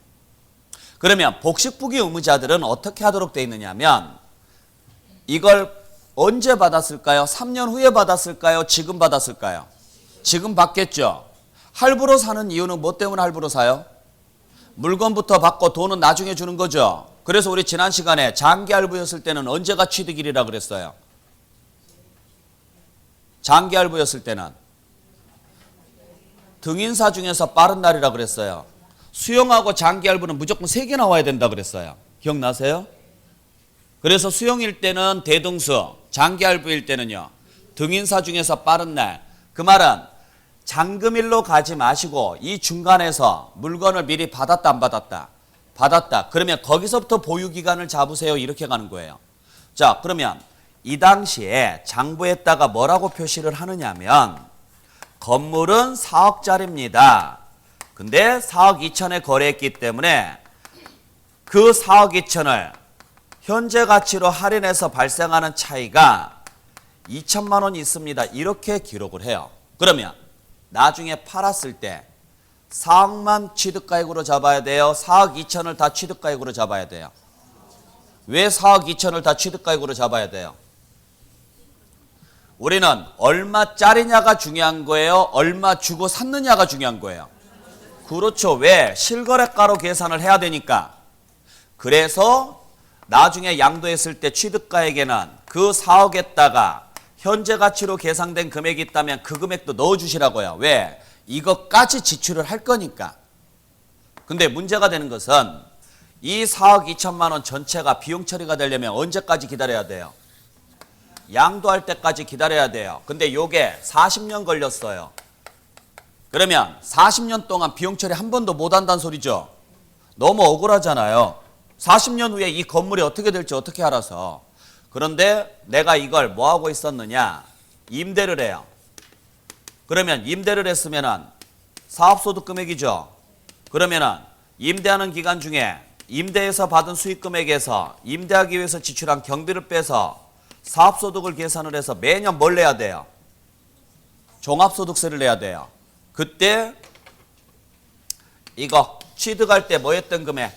그러면 복식부기 의무자들은 어떻게 하도록 되어 있느냐면 이걸 언제 받았을까요? 3년 후에 받았을까요? 지금 받았을까요? 지금 받겠죠. 할부로 사는 이유는 뭐 때문에 할부로 사요? 물건부터 받고 돈은 나중에 주는 거죠. 그래서 우리 지난 시간에 장기 할부였을 때는 언제가 취득일이라 그랬어요? 장기 할부였을 때는 등인사 중에서 빠른 날이라 그랬어요. 수용하고 장기 할부는 무조건 3개 나와야 된다 그랬어요. 기억나세요? 그래서 수용일 때는 대등수, 장기 할부일 때는요. 등인사 중에서 빠른 날. 그 말은 잔금일로 가지 마시고 이 중간에서 물건을 미리 받았다 안 받았다? 받았다. 그러면 거기서부터 보유기간을 잡으세요. 이렇게 가는 거예요. 자, 그러면 이 당시에 장부에다가 뭐라고 표시를 하느냐면 건물은 4억짜리입니다. 근데 4억 2천에 거래했기 때문에 그 4억 2천을 현재 가치로 할인해서 발생하는 차이가 2천만 원이 있습니다. 이렇게 기록을 해요. 그러면 나중에 팔았을 때 4억만 취득가액으로 잡아야 돼요? 4억 2천을 다 취득가액으로 잡아야 돼요? 왜 4억 2천을 다 취득가액으로 잡아야 돼요? 우리는 얼마짜리냐가 중요한 거예요? 얼마 주고 샀느냐가 중요한 거예요? 그렇죠. 왜? 실거래가로 계산을 해야 되니까. 그래서 나중에 양도했을 때 취득가액에는 그 4억에다가 현재 가치로 계상된 금액이 있다면 그 금액도 넣어주시라고요. 왜? 이것까지 지출을 할 거니까. 근데 문제가 되는 것은 이 4억 2천만 원 전체가 비용 처리가 되려면 언제까지 기다려야 돼요? 양도할 때까지 기다려야 돼요. 근데 요게 40년 걸렸어요. 그러면 40년 동안 비용 처리 한 번도 못 한다는 소리죠. 너무 억울하잖아요. 40년 후에 이 건물이 어떻게 될지 어떻게 알아서. 그런데 내가 이걸 뭐 하고 있었느냐? 임대를 해요. 그러면 임대를 했으면은 사업소득 금액이죠. 그러면은 임대하는 기간 중에 임대에서 받은 수익 금액에서 임대하기 위해서 지출한 경비를 빼서 사업소득을 계산을 해서 매년 뭘 내야 돼요? 종합소득세를 내야 돼요. 그때 이거 취득할 때 뭐 했던 금액,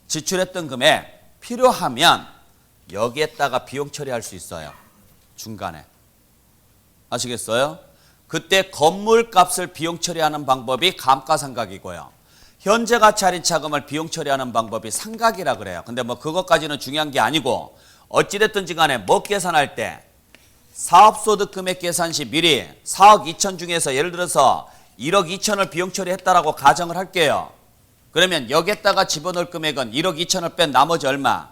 지출했던 금액 필요하면 여기에다가 비용 처리할 수 있어요. 중간에. 아시겠어요? 그때 건물 값을 비용 처리하는 방법이 감가상각이고요. 현재 가치 할인 차금을 비용 처리하는 방법이 상각이라 그래요. 근데 뭐 그것까지는 중요한 게 아니고 어찌됐든지 간에 뭐 계산할 때 사업소득 금액 계산 시 미리 4억 2천 중에서 예를 들어서 1억 2천을 비용 처리했다라고 가정을 할게요. 그러면 여기에다가 집어넣을 금액은 1억 2천을 뺀 나머지 얼마?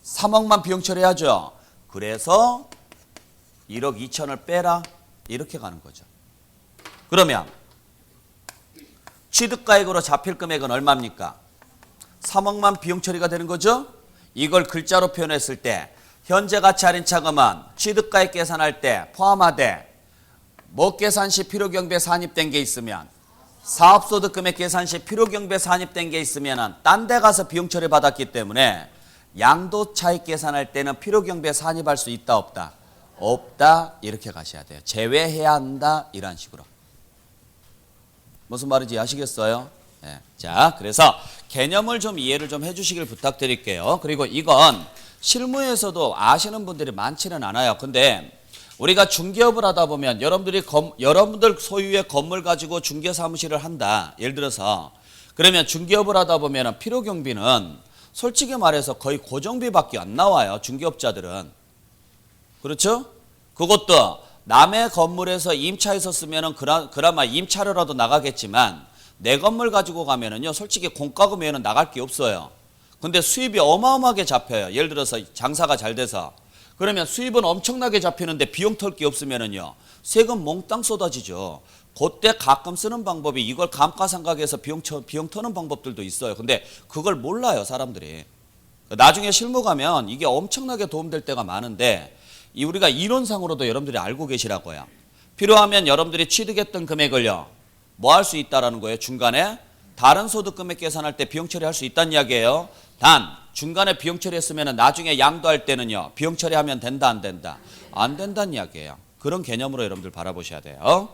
3억만 비용 처리하죠. 그래서 1억 2천을 빼라 이렇게 가는 거죠. 그러면 취득가액으로 잡힐 금액은 얼마입니까? 3억만 비용 처리가 되는 거죠. 이걸 글자로 표현했을 때 현재 가치 할인 차금은 취득가액 계산할 때 포함하되 뭐 계산 시 필요경비에 산입된 게 있으면 사업소득 금액 계산 시 필요경비에 산입된 게 있으면 딴 데 가서 비용 처리 받았기 때문에 양도 차익 계산할 때는 필요경비에 산입할 수 있다 없다? 없다 이렇게 가셔야 돼요. 제외해야 한다 이런 식으로. 무슨 말인지 아시겠어요? 네. 자, 그래서 개념을 좀 이해를 좀 해주시길 부탁드릴게요. 그리고 이건 실무에서도 아시는 분들이 많지는 않아요. 근데 우리가 중개업을 하다 보면 여러분들 소유의 건물 가지고 중개사무실을 한다. 예를 들어서 그러면 중개업을 하다 보면 필요경비는 솔직히 말해서 거의 고정비밖에 안 나와요. 중개업자들은. 그렇죠? 그것도 남의 건물에서 임차해서 쓰면은 그나마 임차료라도 나가겠지만 내 건물 가지고 가면은요 솔직히 공과금 외에는 나갈 게 없어요. 근데 수입이 어마어마하게 잡혀요. 예를 들어서 장사가 잘 돼서. 그러면 수입은 엄청나게 잡히는데 비용 털 게 없으면은요 세금 몽땅 쏟아지죠. 그때 가끔 쓰는 방법이 이걸 감가상각해서 비용 터는 방법들도 있어요. 근데 그걸 몰라요 사람들이. 나중에 실무 가면 이게 엄청나게 도움될 때가 많은데 우리가 이론상으로도 여러분들이 알고 계시라고요. 필요하면 여러분들이 취득했던 금액을요 뭐 할 수 있다라는 거예요. 중간에 다른 소득 금액 계산할 때 비용 처리할 수 있다는 이야기예요. 단 중간에 비용 처리했으면 나중에 양도할 때는요 비용 처리하면 된다 안 된다? 안 된다는 이야기예요. 그런 개념으로 여러분들 바라보셔야 돼요.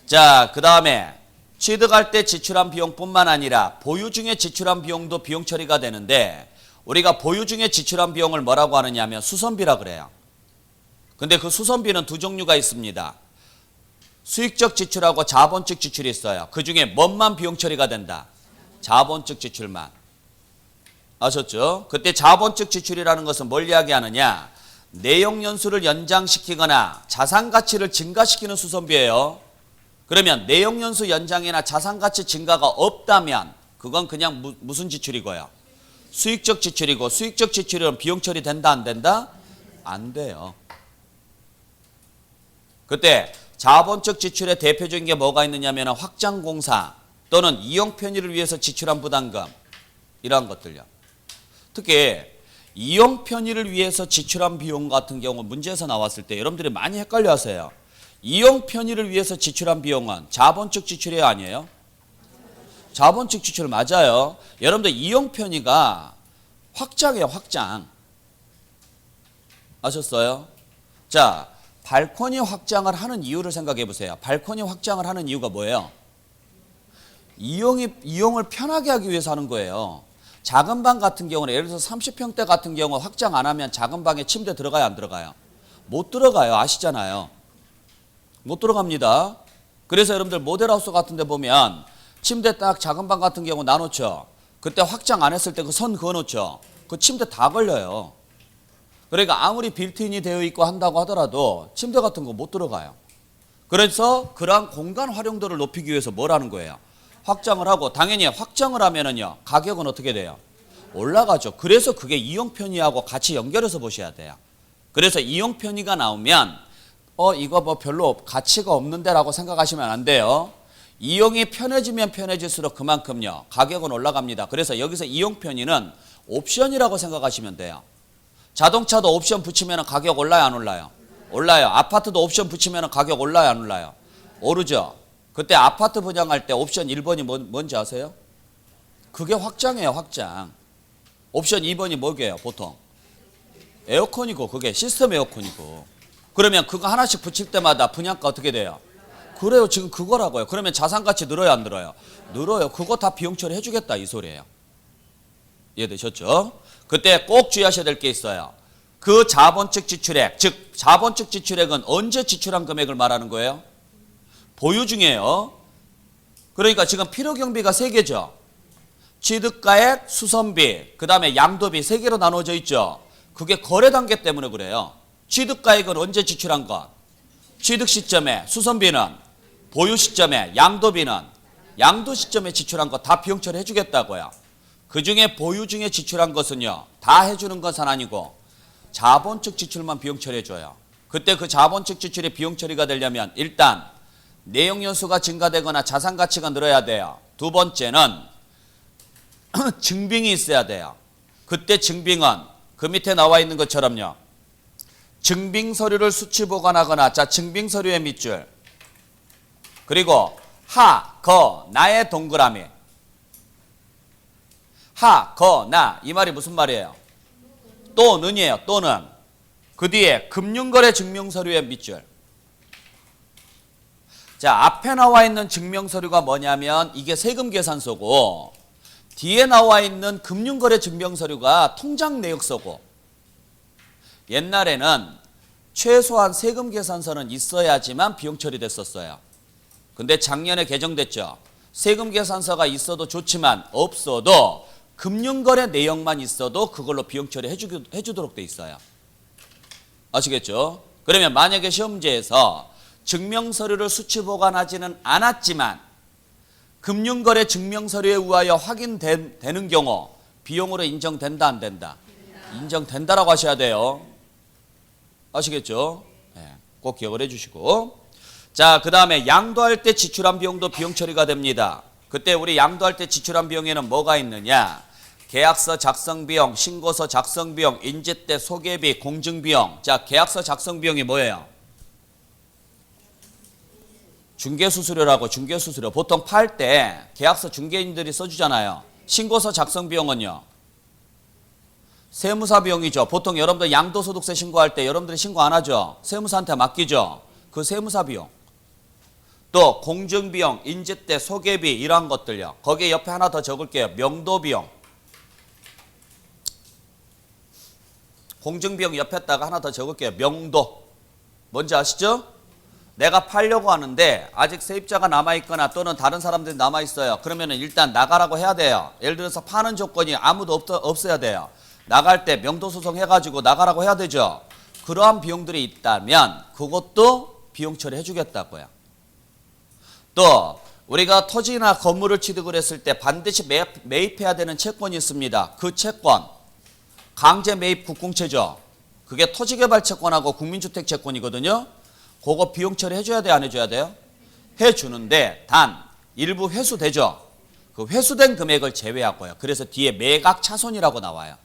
자, 그 다음에 취득할 때 지출한 비용뿐만 아니라 보유 중에 지출한 비용도 비용 처리가 되는데 우리가 보유 중에 지출한 비용을 뭐라고 하느냐 하면 수선비라 그래요. 근데 그 수선비는 두 종류가 있습니다. 수익적 지출하고 자본적 지출이 있어요. 그 중에 뭔만 비용 처리가 된다? 자본적 지출만. 아셨죠? 그때 자본적 지출이라는 것은 뭘 이야기하느냐? 내용연수를 연장시키거나 자산가치를 증가시키는 수선비예요. 그러면 내용연수 연장이나 자산가치 증가가 없다면 그건 그냥 무슨 지출이고요? 수익적 지출이고 수익적 지출은 비용 처리 된다 안 된다? 안 돼요. 그때 자본적 지출의 대표적인 게 뭐가 있느냐면 확장공사 또는 이용 편의를 위해서 지출한 부담금 이러한 것들요. 특히 이용 편의를 위해서 지출한 비용 같은 경우 문제에서 나왔을 때 여러분들이 많이 헷갈려 하세요. 이용 편의를 위해서 지출한 비용은 자본적 지출이에요 아니에요? 자본적 지출 맞아요. 여러분들 이용 편의가 확장이에요 확장. 아셨어요? 자, 발코니 확장을 하는 이유를 생각해 보세요. 발코니 확장을 하는 이유가 뭐예요? 이용을 편하게 하기 위해서 하는 거예요. 작은 방 같은 경우는 예를 들어서 30평대 같은 경우 확장 안 하면 작은 방에 침대 들어가요 안 들어가요? 못 들어가요. 아시잖아요. 못 들어갑니다. 그래서 여러분들 모델하우스 같은 데 보면 침대 딱 작은 방 같은 경우 나놓죠. 그때 확장 안 했을 때 그 선 그어놓죠. 그 침대 다 걸려요. 그러니까 아무리 빌트인이 되어 있고 한다고 하더라도 침대 같은 거 못 들어가요. 그래서 그러한 공간 활용도를 높이기 위해서 뭘 하는 거예요? 확장을 하고, 당연히 확장을 하면은요 가격은 어떻게 돼요? 올라가죠. 그래서 그게 이용 편의하고 같이 연결해서 보셔야 돼요. 그래서 이용 편의가 나오면 이거 뭐 별로 가치가 없는데 라고 생각하시면 안 돼요. 이용이 편해지면 편해질수록 그만큼요 가격은 올라갑니다. 그래서 여기서 이용 편의는 옵션이라고 생각하시면 돼요. 자동차도 옵션 붙이면 가격 올라요, 안 올라요? 올라요. 아파트도 옵션 붙이면 가격 올라요, 안 올라요? 오르죠. 그때 아파트 분양할 때 옵션 1번이 뭔지 아세요? 그게 확장이에요, 확장. 옵션 2번이 뭐게요, 보통? 에어컨이고, 그게 시스템 에어컨이고. 그러면 그거 하나씩 붙일 때마다 분양가 어떻게 돼요? 그래요, 지금 그거라고요. 그러면 자산가치 늘어요, 안 늘어요? 늘어요. 그거 다 비용 처리 해주겠다, 이 소리예요. 이해되셨죠? 그때 꼭 주의하셔야 될 게 있어요. 그 자본적 지출액, 즉 자본적 지출액은 언제 지출한 금액을 말하는 거예요? 보유 중이에요. 그러니까 지금 필요경비가 3개죠. 취득가액, 수선비, 그 다음에 양도비 3개로 나눠져 있죠. 그게 거래 단계 때문에 그래요. 취득가액은 언제 지출한 것? 취득 시점에, 수선비는 보유 시점에, 양도비는 양도 시점에 지출한 것 다 비용 처리 해주겠다고요. 그 중에 보유 중에 지출한 것은요 다 해주는 것은 아니고 자본적 지출만 비용 처리해줘요. 그때 그 자본적 지출이 비용 처리가 되려면 일단 내용 연수가 증가되거나 자산 가치가 늘어야 돼요. 두 번째는 증빙이 있어야 돼요. 그때 증빙은 그 밑에 나와 있는 것처럼요 증빙 서류를 수치 보관하거나, 자 증빙 서류의 밑줄, 그리고 하, 거, 나의 동그라미. 하, 거, 나, 이 말이 무슨 말이에요? 또는이에요. 또는. 그 뒤에 금융거래 증명서류의 밑줄. 자, 앞에 나와 있는 증명서류가 뭐냐면 이게 세금계산서고, 뒤에 나와 있는 금융거래 증명서류가 통장내역서고, 옛날에는 최소한 세금계산서는 있어야지만 비용 처리됐었어요. 근데 작년에 개정됐죠. 세금계산서가 있어도 좋지만 없어도 금융거래 내역만 있어도 그걸로 비용 처리 해주도록 돼 있어요. 아시겠죠? 그러면 만약에 시험지에서 증명서류를 수치 보관하지는 않았지만 금융거래 증명서류에 의하여 확인되는 경우 비용으로 인정된다, 안 된다? 인정된다라고 하셔야 돼요. 아시겠죠? 네, 꼭 기억을 해주시고. 자, 그 다음에 양도할 때 지출한 비용도 비용 처리가 됩니다. 그때 우리 양도할 때 지출한 비용에는 뭐가 있느냐? 계약서 작성 비용, 신고서 작성 비용, 인제 때 소개비, 공증 비용. 자, 계약서 작성 비용이 뭐예요? 중개수수료라고. 중개수수료. 보통 팔 때 계약서 중개인들이 써주잖아요. 신고서 작성 비용은요? 세무사 비용이죠. 보통 여러분들 양도소득세 신고할 때 여러분들이 신고 안 하죠. 세무사한테 맡기죠. 그 세무사 비용. 또 공증비용, 인제 때 소개비 이러한 것들요. 거기에 옆에 하나 더 적을게요. 명도 비용. 공증비용 옆에다가 하나 더 적을게요. 명도. 뭔지 아시죠? 내가 팔려고 하는데 아직 세입자가 남아있거나 또는 다른 사람들이 남아있어요. 그러면 일단 나가라고 해야 돼요. 예를 들어서 파는 조건이 아무도 없어야 돼요. 나갈 때 명도소송 해가지고 나가라고 해야 되죠. 그러한 비용들이 있다면 그것도 비용 처리 해주겠다고요. 또 우리가 토지나 건물을 취득을 했을 때 반드시 매입해야 되는 채권이 있습니다. 그 채권 강제 매입 국공채죠. 그게 토지개발채권하고 국민주택채권이거든요. 그거 비용 처리 해줘야 돼요, 안 해줘야 돼요? 해주는데 단 일부 회수되죠. 그 회수된 금액을 제외하고요. 그래서 뒤에 매각차손이라고 나와요.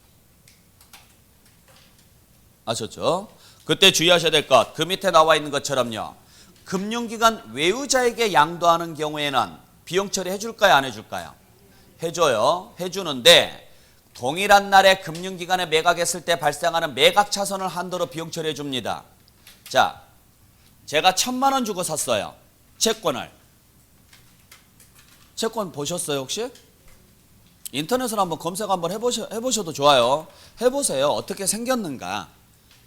아셨죠? 그때 주의하셔야 될 것, 그 밑에 나와 있는 것처럼요. 금융기관 외유자에게 양도하는 경우에는 비용 처리 해줄까요, 안 해줄까요? 해줘요. 해주는데 동일한 날에 금융기관에 매각했을 때 발생하는 매각차손을 한도로 비용 처리해 줍니다. 자, 제가 1,000만 원 주고 샀어요. 채권을. 채권 보셨어요, 혹시? 인터넷으로 한번 검색 한번 해보셔도 좋아요. 해보세요. 어떻게 생겼는가.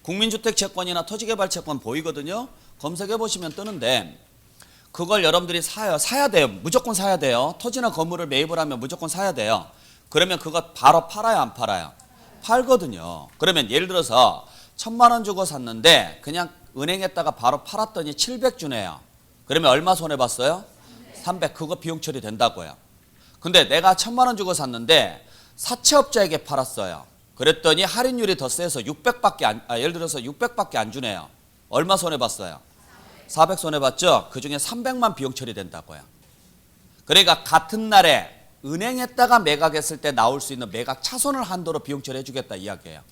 국민주택채권이나 토지개발채권 보이거든요. 검색해보시면 뜨는데 그걸 여러분들이 사요. 사야 돼요. 무조건 사야 돼요. 토지나 건물을 매입을 하면 무조건 사야 돼요. 그러면 그거 바로 팔아요, 안 팔아요? 팔거든요. 그러면 예를 들어서 1,000만 원 주고 샀는데 그냥 은행에다가 바로 팔았더니 700 주네요. 그러면 얼마 손해봤어요? 300. 그거 비용 처리된다고요. 근데 내가 1,000만 원 주고 샀는데 사채업자에게 팔았어요. 그랬더니 할인율이 더 세서 600밖에 예를 들어서 600밖에 안 주네요. 얼마 손해봤어요? 400 손해봤죠? 그중에 300만 비용 처리된다고요. 그러니까 같은 날에 은행에다가 매각했을 때 나올 수 있는 매각 차손을 한도로 비용 처리해 주겠다 이야기예요.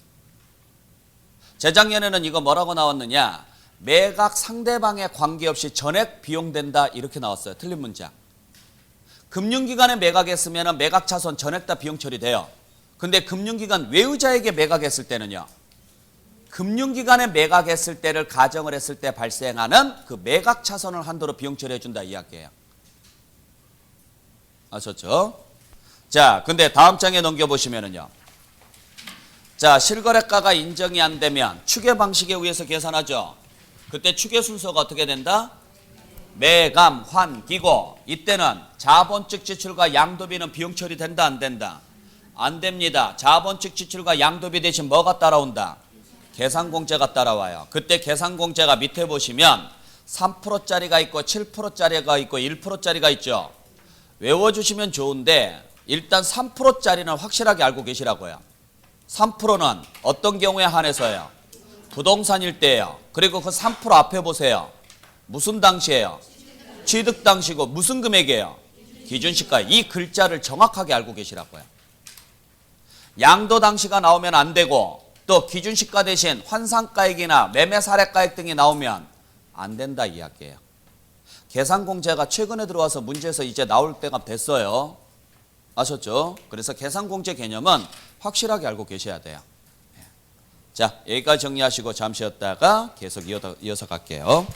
재작년에는 이거 뭐라고 나왔느냐? 매각 상대방에 관계없이 전액 비용된다 이렇게 나왔어요. 틀린 문장. 금융기관에 매각했으면 매각 차손 전액 다 비용 처리돼요. 근데 금융기관 외유자에게 매각했을 때는요. 금융기관에 매각했을 때를 가정을 했을 때 발생하는 그 매각 차손을 한도로 비용 처리해 준다 이야기예요. 아셨죠? 자, 근데 다음 장에 넘겨보시면은요. 자, 실거래가가 인정이 안 되면 추계 방식에 의해서 계산하죠. 그때 추계 순서가 어떻게 된다? 매감, 환, 기고. 이때는 자본적 지출과 양도비는 비용 처리된다 안 된다? 안 됩니다. 자본적 지출과 양도비 대신 뭐가 따라온다? 계산공제가 따라와요. 그때 계산공제가 밑에 보시면 3%짜리가 있고 7%짜리가 있고 1%짜리가 있죠. 외워주시면 좋은데 일단 3%짜리는 확실하게 알고 계시라고요. 3%는 어떤 경우에 한해서요? 부동산일 때예요. 그리고 그 3% 앞에 보세요. 무슨 당시예요? 취득 당시고 무슨 금액이에요? 기준시가. 이 글자를 정확하게 알고 계시라고요. 양도 당시가 나오면 안 되고 또 기준시가 대신 환산가액이나 매매사례가액 등이 나오면 안 된다 이야기예요. 계산공제가 최근에 들어와서 문제에서 이제 나올 때가 됐어요. 아셨죠? 그래서 계산공제 개념은 확실하게 알고 계셔야 돼요. 자, 여기까지 정리하시고 잠시 쉬었다가 계속 이어서 갈게요.